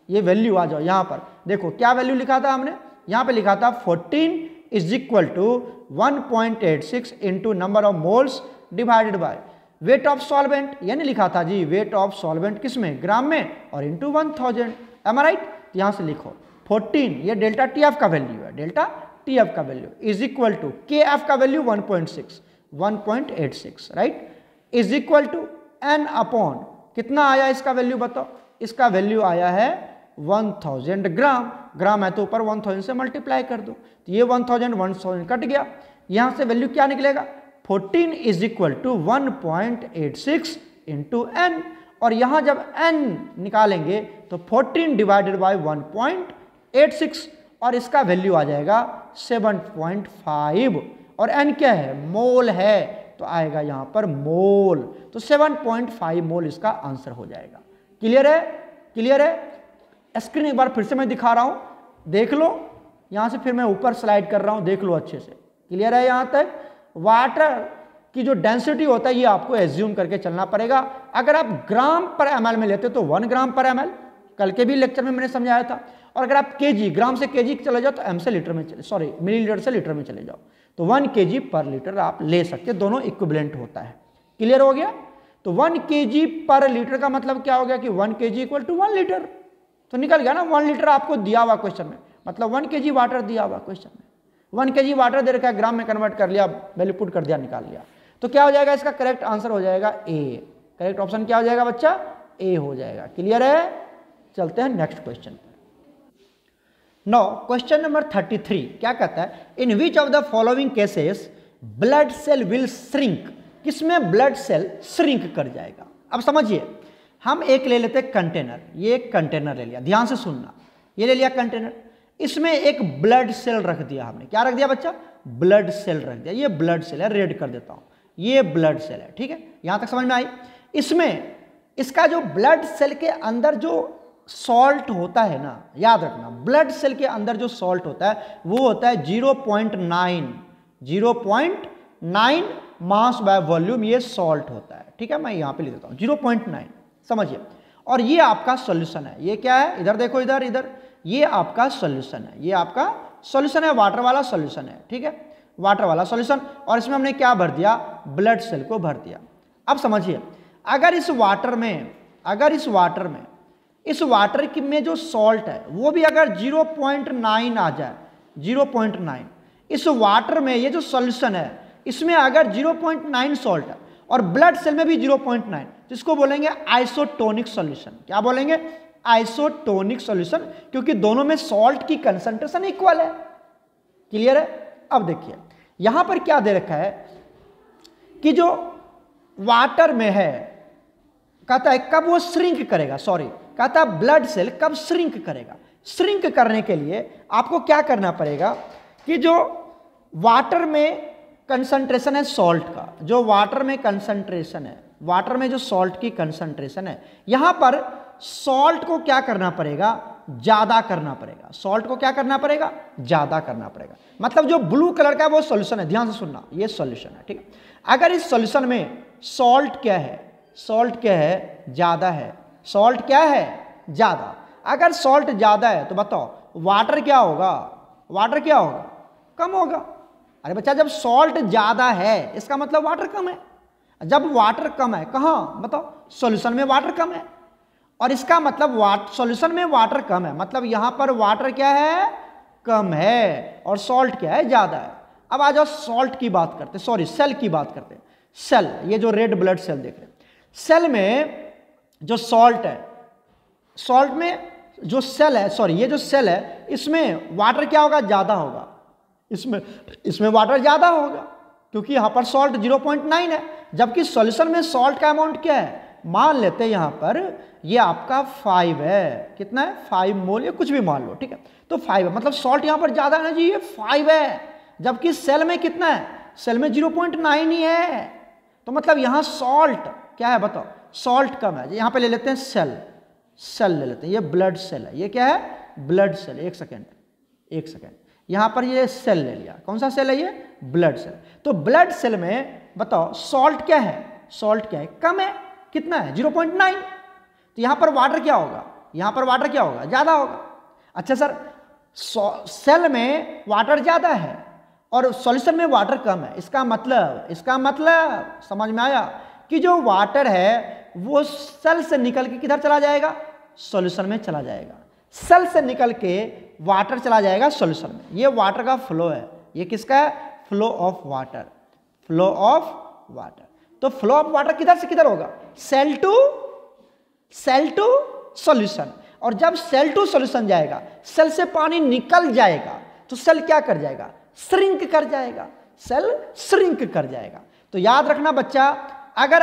Speaker 1: ये वैल्यू आ जाओ यहाँ पर, देखो क्या वैल्यू लिखा था हमने, यहाँ पे लिखा था 14 is equal to 1.86 into number of moles divided by weight of solvent, यानी लिखा था जी वेट ऑफ सॉल्वेंट किस में, ग्राम में, और इंटू 1000। M I right. यहाँ से लिखो 14, ये डेल्टा टी एफ का वैल्यू है, डेल्टा टी एफ का value is equal to K F का value 1.86 right, is equal to N upon कितना आया इसका वैल्यू बताओ, इसका वैल्यू आया है 1000 ग्राम, ग्राम है तो ऊपर 1000 से मल्टीप्लाई कर दो, तो ये 1000 कट गया, यहाँ से वैल्यू क्या निकलेगा, 14 is equal to 1.86 into N, और यहाँ जब n निकालेंगे तो 14 डिवाइडेड बाई 1.86, और इसका वैल्यू आ जाएगा 7.5, और n क्या है, मोल है, तो आएगा यहाँ पर मोल, तो 7.5 मोल इसका आंसर हो जाएगा। क्लियर है, क्लियर है। स्क्रीन एक बार फिर से मैं दिखा रहा हूँ, देख लो, यहाँ से फिर मैं ऊपर स्लाइड कर रहा हूँ, देख लो अच्छे से। क्लियर है यहाँ तक। वाटर की जो डेंसिटी होता है ये आपको एज्यूम करके चलना पड़ेगा। अगर आप ग्राम पर ml में लेते तो 1 ग्राम पर ml, कल के भी लेक्चर में मैंने समझाया था, और अगर आप केजी, ग्राम से केजी चले जाओ तो m से लीटर में चले, सॉरी मिलीलीटर से लीटर में चले जाओ तो 1 केजी पर लीटर आप ले सकते, दोनों इक्विवेलेंट होता है। क्लियर हो गया। तो 1 केजी पर लीटर का मतलब क्या हो गया कि 1 केजी इक्वल टू 1 लीटर, तो निकल गया ना, 1 लीटर आपको दिया हुआ क्वेश्चन में, मतलब 1 केजी वाटर दिया हुआ क्वेश्चन में, 1 केजी वाटर दे रखा है, ग्राम में कन्वर्ट कर लिया, वैल्यू पुट कर दिया, निकाल लिया। तो क्या हो जाएगा, इसका करेक्ट आंसर हो जाएगा ए। करेक्ट ऑप्शन क्या हो जाएगा बच्चा, ए हो जाएगा। क्लियर है? चलते हैं नेक्स्ट क्वेश्चन पर। नो क्वेश्चन नंबर 33 क्या कहता है, in which of the following cases blood cell will shrink, किसमें ब्लड सेल श्रिंक कर जाएगा। अब समझिए, हम एक ले लेते हैं कंटेनर, ये एक कंटेनर ले लिया, ध्यान से सुनना, ये ले लिया कंटेनर, इसमें एक ब्लड सेल रख दिया हमने। क्या रख दिया बच्चा, ब्लड सेल रख दिया। ये ब्लड सेल है, रेड कर देता हूं, ये ब्लड सेल है, ठीक है, यहां तक समझ में आई। इसमें इसका जो ब्लड सेल के अंदर जो सॉल्ट होता है ना, याद रखना, ब्लड सेल के अंदर जो सॉल्ट होता है वो होता है 0.9 मास बाय वॉल्यूम, ये सॉल्ट होता है, ठीक है। मैं यहां पे लिख देता हूं 0.9, समझिए। और ये आपका सॉल्यूशन है, ये क्या है, इधर देखो, इधर इधर, ये आपका सॉल्यूशन है, ये आपका सॉल्यूशन है, वाटर वाला सॉल्यूशन है, ठीक है, वाटर वाला सॉल्यूशन। और इसमें हमने क्या भर दिया, ब्लड सेल को भर दिया। अब समझिए, अगर इस वाटर में जो सॉल्ट है वो भी अगर 0.9 आ जाए, 0.9, इस वाटर में ये जो सॉल्यूशन है इसमें अगर 0.9 सॉल्ट है और ब्लड सेल में भी 0.9, तो इसको बोलेंगे आइसोटोनिक सॉल्यूशन। क्या बोलेंगे, आइसोटोनिक सॉल्यूशन, क्योंकि दोनों में सॉल्ट की कंसंट्रेशन इक्वल है। क्लियर है? अब देखिए यहां पर क्या दे रखा है कि जो वाटर में है, कहता है कब वो श्रिंक करेगा, सॉरी, कहता है ब्लड सेल कब श्रिंक करेगा। श्रिंक करने के लिए आपको क्या करना पड़ेगा कि जो वाटर में कंसंट्रेशन है सॉल्ट का, जो वाटर में कंसंट्रेशन है, वाटर में जो सॉल्ट की कंसंट्रेशन है, यहां पर सॉल्ट को क्या करना पड़ेगा, ज्यादा करना पड़ेगा। सॉल्ट को क्या करना पड़ेगा, ज्यादा करना पड़ेगा। मतलब जो ब्लू कलर का वो सॉल्यूशन है, ध्यान से सुनना, ये सॉल्यूशन है, ठीक है। अगर इस सॉल्यूशन में सॉल्ट क्या है, सॉल्ट क्या है, ज्यादा है, सॉल्ट क्या है, ज्यादा। अगर सॉल्ट ज्यादा है तो बताओ वाटर क्या होगा, वाटर क्या होगा, कम होगा। अरे बच्चा, जब सॉल्ट ज्यादा है इसका मतलब वाटर कम है। जब वाटर कम है, कहाँ बताओ, सॉल्यूशन में वाटर कम है, और इसका मतलब सॉल्यूशन में वाटर कम है, मतलब यहां पर वाटर क्या है, कम है, और सॉल्ट क्या है, ज्यादा है। अब आ जाओ सॉल्ट की बात करते, सॉरी सेल की बात करते। सेल, ये जो रेड ब्लड सेल देख रहे हैं, सेल में जो सॉल्ट है, सॉल्ट में जो सेल है, सॉरी ये जो सेल है, इसमें वाटर क्या होगा, ज्यादा होगा। इसमें वाटर ज्यादा होगा क्योंकि यहां पर सॉल्ट 0.9 है, जबकि सॉल्यूशन में सॉल्ट का अमाउंट क्या है, मान लेते हैं यहां पर ये आपका 5 है, कितना है, 5 मोल, या कुछ भी मान लो, ठीक है। तो 5 है, मतलब सॉल्ट यहां पर ज्यादा है ना जी, ये 5 है, जबकि सेल में कितना है, सेल में 0.9 ही है। तो मतलब यहां सॉल्ट क्या है बताओ, सॉल्ट कम है। यहां पे ले लेते हैं सेल, सेल ले लेते हैं, ये ब्लड सेल है, ये क्या है, ब्लड सेल। एक सेकेंड, यहां पर ये सेल ले लिया, कौन सा सेल है ये, ब्लड सेल। तो ब्लड सेल में बताओ सॉल्ट क्या है, सॉल्ट क्या है, कम है, कितना है, 0.9। तो यहां पर वाटर क्या होगा, यहां पर वाटर क्या होगा, ज्यादा होगा। अच्छा सर, सेल में वाटर ज्यादा है और सॉल्यूशन में वाटर कम है, इसका मतलब समझ में आया कि जो वाटर है वो सेल से निकल के किधर चला जाएगा, सॉल्यूशन में चला जाएगा। सेल से निकल के वाटर चला जाएगा सॉल्यूशन में। ये वाटर का फ्लो है, ये किसका है, flow of water, flow of water. तो फ्लो ऑफ वाटर किधर से किधर होगा, सेल टू सॉल्यूशन। और जब सेल टू सॉल्यूशन जाएगा, सेल से पानी निकल जाएगा, तो सेल क्या कर जाएगा, श्रिंक कर जाएगा, सेल श्रिंक कर जाएगा। तो याद रखना बच्चा, अगर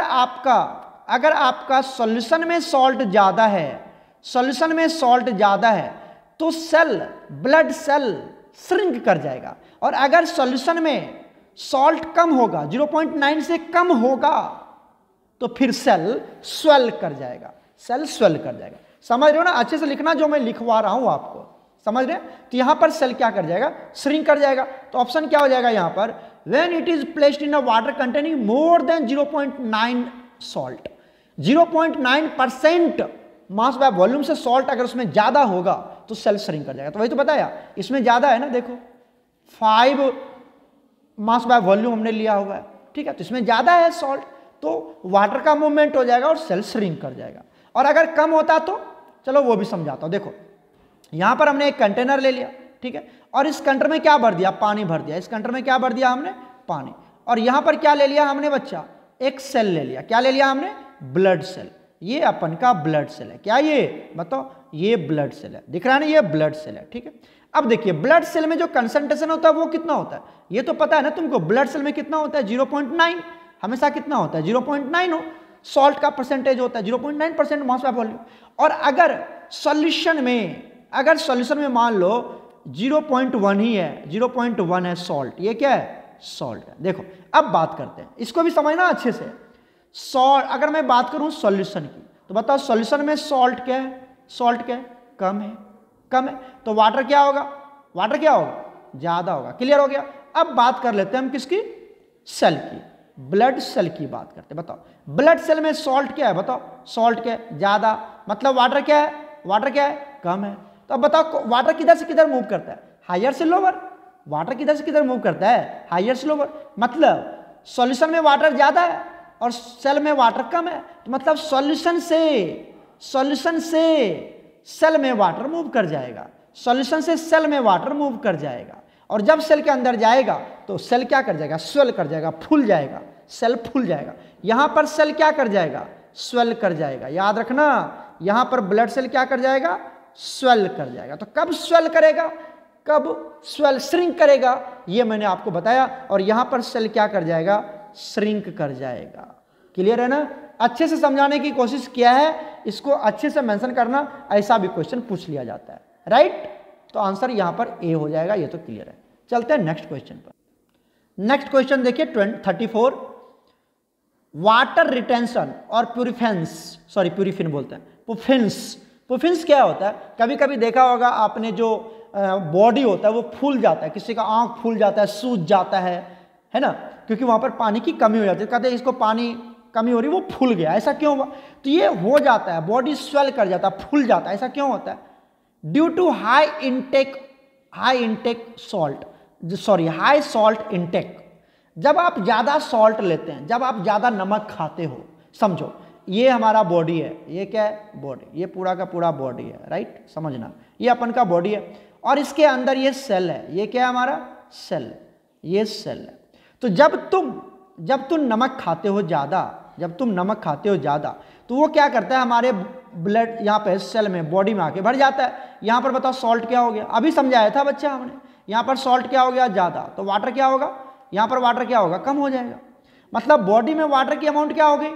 Speaker 1: आपका सॉल्यूशन में सॉल्ट ज्यादा है, सॉल्यूशन में सॉल्ट ज्यादा है, तो सेल, ब्लड सेल श्रिंक कर जाएगा। और अगर सॉल्यूशन में सॉल्ट कम होगा, 0.9 से कम होगा, तो फिर सेल स्वेल कर जाएगा, सेल स्वेल कर जाएगा। समझ रहे हो ना, अच्छे से लिखना जो मैं लिखवा रहा हूं आपको, समझ रहे हैं। तो यहां पर सेल क्या कर जाएगा, श्रिंक कर जाएगा। तो ऑप्शन क्या हो जाएगा यहां पर, when it is placed in a water containing more than 0.9 salt, 0.9% mass by volume से सॉल्ट अगर उसमें ज्यादा होगा तो सेल श्रिंक कर जाएगा। तो वही तो बताया, इसमें ज्यादा है ना, देखो 5 मास बाय वॉल्यूम हमने लिया हुआ है, ठीक है, तो इसमें ज्यादा है सॉल्ट, तो वाटर का मूवमेंट हो जाएगा और सेल श्रिंक कर जाएगा। और अगर कम होता तो चलो वो भी समझाता हूं। देखो यहां पर हमने एक कंटेनर ले लिया, ठीक है, और इस कंटेनर में क्या भर दिया, पानी भर दिया। इस कंटेनर में क्या भर दिया हमने, पानी। और यहां पर क्या ले लिया हमने बच्चा, एक सेल ले लिया। क्या ले लिया हमने, ब्लड सेल। ये अपन का ब्लड सेल है। क्या ये बताओ, ये ब्लड सेल है, दिख रहा है ना, ये ब्लड सेल है। ठीक है, अब देखिए ब्लड सेल में जो कंसंट्रेशन होता है वो कितना होता है, ये तो पता है ना तुमको। ब्लड सेल में कितना होता है, 0.9, हमेशा कितना होता है, 0.9 हो। सॉल्ट का परसेंटेज होता है 0.9% मास बाय वॉल्यूम। और अगर सॉल्यूशन में मान लो 0.1 ही है, 0.1 है सॉल्ट, ये क्या है, सॉल्ट है। देखो अब बात करते हैं, इसको भी समझना अच्छे से। सॉल्ट, अगर मैं बात करूं सॉल्यूशन की, तो बताओ सॉल्यूशन में सॉल्ट क्या है, सॉल्ट क्या है, कम है, कम है। तो वाटर क्या होगा, वाटर क्या होगा, ज्यादा होगा। क्लियर हो गया। अब बात कर लेते हैं हम किसकी, सेल की, ब्लड सेल की बात करते हैं। बताओ ब्लड सेल में सॉल्ट क्या है, बताओ सॉल्ट क्या है, ज्यादा, मतलब वाटर क्या है, वाटर क्या है, कम है। तो अब बताओ वाटर किधर से किधर मूव करता है, हायर से लोअर। वाटर किधर से किधर मूव करता है, हायर से लोअर। मतलब सॉल्यूशन में वाटर ज्यादा है और सेल में वाटर कम है, तो मतलब सॉल्यूशन से सेल में वाटर मूव कर जाएगा, सॉल्यूशन से सेल में वाटर मूव कर जाएगा। और जब सेल के अंदर जाएगा तो सेल क्या कर जाएगा, स्वेल कर जाएगा, फूल जाएगा, सेल फूल जाएगा। यहां पर सेल क्या कर जाएगा, स्वेल कर जाएगा। याद रखना, यहां पर ब्लड सेल क्या कर जाएगा, स्वेल कर जाएगा। तो कब स्वेल करेगा, कब स्वेल श्रिंक करेगा, ये मैंने आपको बताया। और यहां पर सेल क्या कर जाएगा, श्रिंक कर जाएगा। क्लियर है ना। अच्छे से समझाने की कोशिश किया है, इसको अच्छे से मेंशन करना, ऐसा भी क्वेश्चन पूछ लिया जाता है, राइट। तो आंसर यहां पर ए हो जाएगा, ये तो क्लियर है। चलते हैं नेक्स्ट क्वेश्चन पर। नेक्स्ट क्वेश्चन देखिए 34, वाटर रिटेंशन और प्यूरिफिन बोलते हैं, पुफिन्स क्या होता है। कभी कभी देखा होगा आपने, जो बॉडी होता है वो फूल जाता है, किसी का आंख फूल जाता है, सूज जाता है ना, क्योंकि वहां पर पानी की कमी हो जाती है। कहते हैं इसको पानी कमी हो रही, वो फूल गया, ऐसा क्यों हुआ। तो ये हो जाता है, बॉडी स्वेल कर जाता है, फूल जाता है, ऐसा क्यों होता है, due to high salt intake. जब आप ज्यादा सॉल्ट लेते हैं, जब आप ज्यादा नमक खाते हो, समझो ये हमारा बॉडी है, ये क्या है, बॉडी, ये पूरा का पूरा बॉडी है, राइट, समझना ये अपन का बॉडी है। और इसके अंदर ये सेल है, ये क्या है हमारा, सेल, ये सेल है। तो जब तुम नमक खाते हो ज्यादा, तो वो क्या करता है, हमारे ब्लड यहाँ पे सेल में, बॉडी में आके भर जाता है। यहाँ पर बताओ सॉल्ट क्या हो गया, अभी समझाया था बच्चा हमने, यहाँ पर सॉल्ट क्या हो गया, ज्यादा, तो वाटर क्या होगा, यहाँ पर वाटर क्या होगा, कम हो जाएगा। मतलब बॉडी में वाटर की अमाउंट क्या हो गई,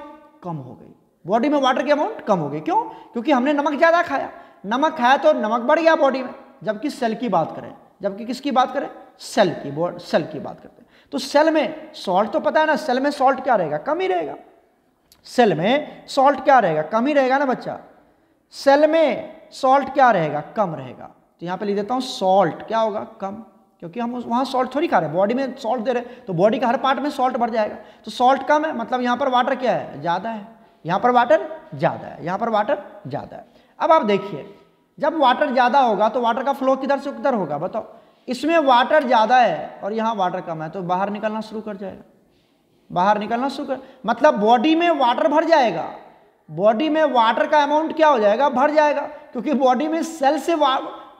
Speaker 1: कम हो गई। बॉडी में वाटर की अमाउंट कम हो गई, क्यों, क्योंकि हमने नमक ज्यादा खाया। नमक खाया तो नमक बढ़ गया बॉडी में। जबकि सेल की बात करें, जबकि किसकी बात करें, सेल की बात करते हैं। तो सेल में सॉल्ट तो पता है ना, सेल में सॉल्ट क्या रहेगा, कम ही रहेगा। सेल में सॉल्ट क्या रहेगा, कम ही रहेगा ना बच्चा। सेल में सॉल्ट क्या रहेगा, कम रहेगा। तो यहाँ पे लिख देता हूँ सॉल्ट क्या होगा, कम, क्योंकि हम वहाँ सॉल्ट थोड़ी खा रहे हैं, बॉडी में सॉल्ट दे रहे हैं, तो बॉडी का हर पार्ट में सॉल्ट भर जाएगा। तो सॉल्ट कम है, मतलब यहाँ पर वाटर क्या है, ज़्यादा है, यहाँ पर वाटर ज़्यादा है, यहाँ पर वाटर ज़्यादा है। अब आप देखिए, जब वाटर ज़्यादा होगा तो वाटर का फ्लो किधर से किधर होगा, बताओ। इसमें वाटर ज़्यादा है और यहाँ वाटर कम है, तो बाहर निकलना शुरू कर जाएगा, मतलब बॉडी में वाटर भर जाएगा, बॉडी में वाटर का अमाउंट क्या हो जाएगा, भर जाएगा, क्योंकि बॉडी में सेल से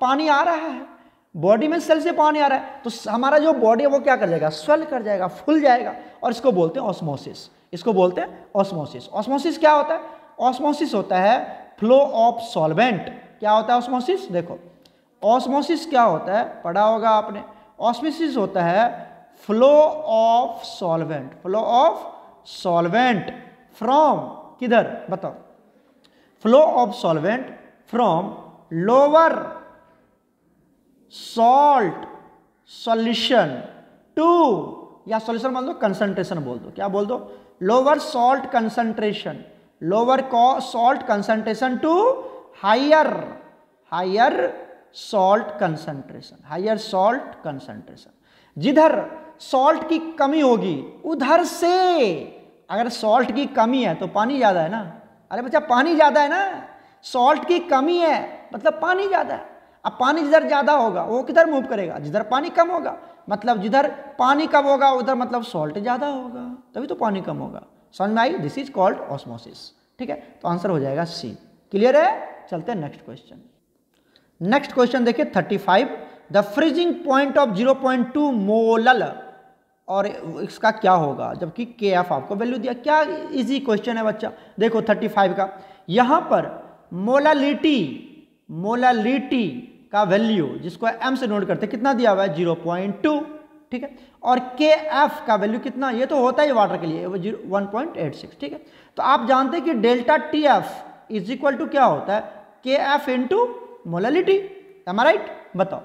Speaker 1: पानी आ रहा है, तो हमारा जो बॉडी है वो क्या कर जाएगा, स्वेल कर जाएगा, फूल जाएगा। और इसको बोलते हैं ऑस्मोसिस, ऑस्मोसिस क्या होता है, ऑस्मोसिस होता है फ्लो ऑफ सॉल्वेंट। क्या होता है ऑस्मोसिस, देखो ऑस्मोसिस क्या होता है, पढ़ा होगा आपने। ऑस्मोसिस होता है फ्लो ऑफ सॉल्वेंट फ्रॉम, किधर बताओ, flow of solvent from lower salt solution to, या सॉल्यूशन बोल दो, कंसंट्रेशन बोल दो, क्या बोल दो, lower salt concentration to higher salt concentration. जिधर सॉल्ट की कमी होगी उधर से, अगर सॉल्ट की कमी है तो पानी ज्यादा है ना, अरे बच्चा पानी ज्यादा है ना, सॉल्ट की कमी है मतलब पानी ज्यादा है। अब पानी जिधर ज्यादा होगा वो किधर मूव करेगा, जिधर पानी कम होगा, मतलब जिधर पानी कम होगा उधर मतलब सॉल्ट ज्यादा होगा, तभी तो पानी कम होगा। समझ में आई, दिस इज कॉल्ड ऑस्मोसिस, ठीक है। तो आंसर हो जाएगा सी। क्लियर है, चलते हैं नेक्स्ट क्वेश्चन देखिए 35, the freezing point of 0.2 molal और इसका क्या होगा, जबकि के एफ आपको वैल्यू दिया। क्या इजी क्वेश्चन है बच्चा। देखो 35 का यहाँ पर मोलालिटी का वैल्यू जिसको एम से नोट करते कितना दिया हुआ है 0.2, ठीक है। और के एफ का वैल्यू कितना, ये तो होता है वाटर के लिए 1.86, ठीक है। तो आप जानते हैं कि delta T F is equal to क्या होता है K F into molality, am I right. बताओ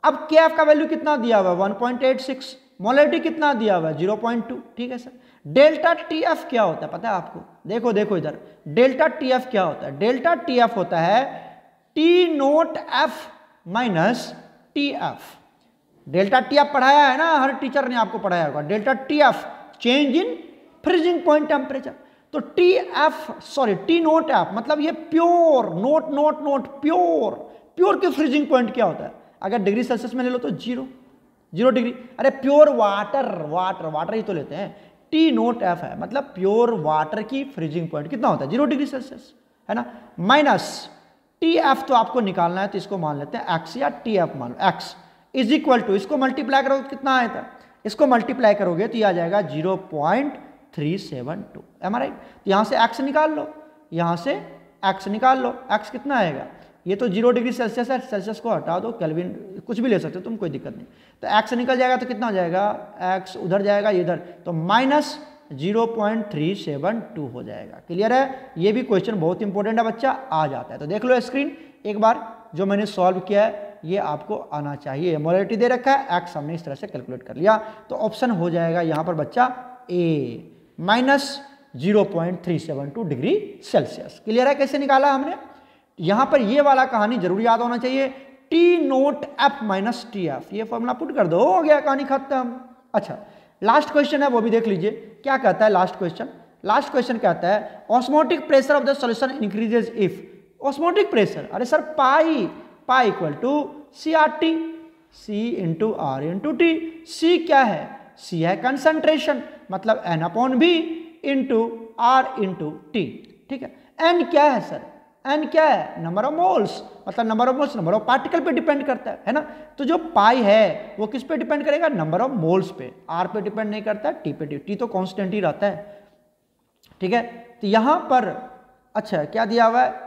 Speaker 1: अब के एफ का वैल्यू कितना दिया हुआ है 1.86, मोलालिटी कितना दिया हुआ है 0.2, ठीक है सर। डेल्टा टी एफ क्या होता है पता है आपको, देखो देखो इधर डेल्टा टी एफ क्या होता है। डेल्टा टी एफ होता है T note F minus T F. Delta T F पढ़ाया है ना, हर टीचर ने आपको पढ़ाया होगा। Delta T F change in freezing point temperature. तो टी नोट एफ मतलब ये प्योर, नोट प्योर के फ्रीजिंग पॉइंट क्या होता है, अगर डिग्री सेल्सियस में ले लो तो 0 डिग्री। अरे प्योर वाटर ही तो लेते हैं। टी नोट एफ है मतलब प्योर वाटर की फ्रीजिंग पॉइंट कितना होता है 0 डिग्री सेल्सियस, है ना। माइनस टी एफ तो आपको निकालना है, तो इसको मान लेते हैं एक्स या टी एफ मान लो। एक्स इज इक्वल टू, इसको मल्टीप्लाई करोगे कितना आया था, इसको मल्टीप्लाई करोगे तो ये आ जाएगा 0.372, एम आई राइट। तो यहाँ से एक्स निकाल लो, यहाँ से एक्स निकाल लो, एक्स कितना आएगा, ये तो 0 डिग्री सेल्सियस है, सेल्सियस को हटा दो, केल्विन कुछ भी ले सकते हो तुम, कोई दिक्कत नहीं। तो एक्स निकल जाएगा तो कितना हो जाएगा, एक्स उधर जाएगा इधर, तो माइनस 0.372 हो जाएगा। क्लियर है। ये भी क्वेश्चन बहुत इंपॉर्टेंट है बच्चा, आ जाता है। तो देख लो स्क्रीन एक बार, जो मैंने सॉल्व किया है ये आपको आना चाहिए। मोलालिटी दे रखा है, एक्स हमने इस तरह से कैलकुलेट कर लिया, तो ऑप्शन हो जाएगा यहाँ पर बच्चा ए, माइनस 0.372 डिग्री सेल्सियस। क्लियर है कैसे निकाला हमने। यहाँ पर ये वाला कहानी जरूर याद होना चाहिए, T note F minus T F, ये फॉर्मूला पुट कर दो, हो गया कहानी खत्म। अच्छा लास्ट क्वेश्चन है वो भी देख लीजिए क्या कहता है लास्ट क्वेश्चन। लास्ट क्वेश्चन कहता है osmotic pressure of the solution increases if. Osmotic pressure, अरे sir pi equal to C R T, C into R into T. C क्या है, सी है कंसंट्रेशन मतलब N upon V into R into T, ठीक है। N क्या है sir, N क्या है नंबर ऑफ मोल्स, मतलब नंबर ऑफ पार्टिकल पे डिपेंड करता है ना। तो जो पाई है वो किस पे डिपेंड करेगा, नंबर ऑफ मोल्स पे, आर पे डिपेंड नहीं करता, टी पे, टी तो कांस्टेंट ही रहता है, ठीक है। तो यहां पर अच्छा क्या दिया हुआ है,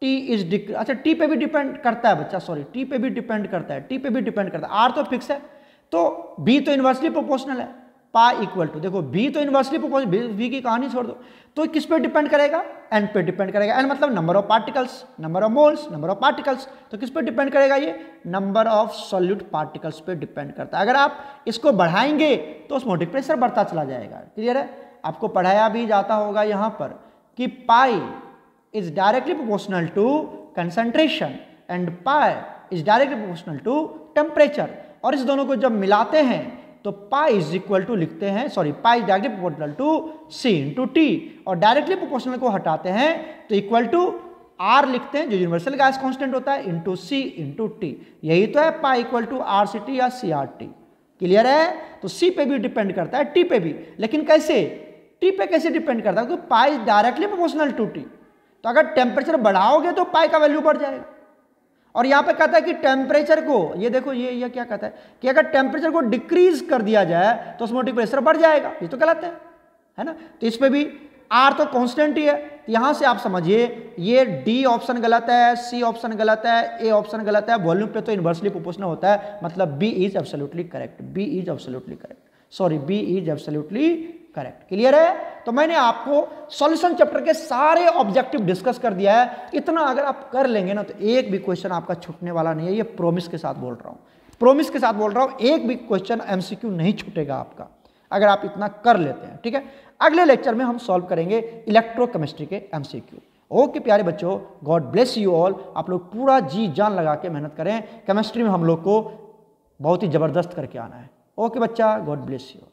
Speaker 1: टी इज डिक्रीज, अच्छा टी पे भी डिपेंड करता है बच्चा, सॉरी टी पे भी डिपेंड करता है, टी पे भी डिपेंड करता है, आर तो फिक्स है, तो बी तो इन्वर्सली प्रोपोर्शनल है, पाई इक्वल टू, देखो बी तो इन्वर्सली प्रोपोर्शनल, बी की कहानी छोड़ दो, तो किस पे डिपेंड करेगा, एन पे डिपेंड करेगा। एन मतलब number of particles, number of moles, number of particles, तो किस पे डिपेंड करेगा, ये नंबर ऑफ सॉल्यूट पार्टिकल्स पे डिपेंड करता है। अगर आप इसको बढ़ाएंगे तो ऑस्मोटिक प्रेशर बढ़ता चला जाएगा। क्लियर है। आपको पढ़ाया भी जाता होगा यहाँ पर कि pi is directly proportional to concentration and pi is directly proportional to temperature, और इस दोनों को जब मिलाते हैं तो पाई इज इक्वल टू लिखते हैं, sorry pi is directly proportional to C into T, और डायरेक्टली प्रोपोर्शनल को हटाते हैं तो इक्वल टू आर लिखते हैं जो यूनिवर्सल गैस कांस्टेंट होता है इंटू सी इंटू टी। यही तो है pi equal to R C T या सी आर टी। क्लियर है। तो सी पे भी डिपेंड करता है, टी पे भी, लेकिन कैसे, टी पे कैसे डिपेंड करता है, क्योंकि पाई डायरेक्टली प्रोपोर्शनल टू टी, तो अगर टेम्परेचर बढ़ाओगे तो पाई का वैल्यू बढ़ जाएगा। और यहां पे कहता है कि टेम्परेचर को, ये देखो ये क्या कहता है कि अगर टेम्परेचर को डिक्रीज कर दिया जाए तो ऑस्मोटिक प्रेशर बढ़ जाएगा, ये तो गलत है ना। तो इस पे भी आर तो कांस्टेंट ही है, तो यहां से आप समझिए ये डी ऑप्शन गलत है, सी ऑप्शन गलत है, ए ऑप्शन गलत है, वॉल्यूम पे तो इनवर्सली प्रोपोर्शनल होता है, मतलब B is absolutely correct, B is absolutely correct, sorry B is absolutely correct. Clear है। तो मैंने आपको सॉल्यूशन चैप्टर के सारे ऑब्जेक्टिव डिस्कस कर दिया है। इतना अगर आप कर लेंगे ना तो एक भी क्वेश्चन आपका छूटने वाला नहीं है, ये प्रॉमिस के साथ बोल रहा हूं, प्रॉमिस के साथ बोल रहा हूं, एक भी क्वेश्चन एमसीक्यू नहीं छूटेगा आपका अगर आप इतना कर लेते हैं, ठीक है। अगले लेक्चर में हम सॉल्व करेंगे इलेक्ट्रोकेमिस्ट्री के एमसीक्यू। ओके प्यारे बच्चों, गॉड ब्लेस यू ऑल। आप लोग पूरा जी जान लगा के मेहनत करें, केमिस्ट्री में हम लोग को बहुत ही जबरदस्त करके आना है। ओके बच्चा, गॉड ब्लेस यू।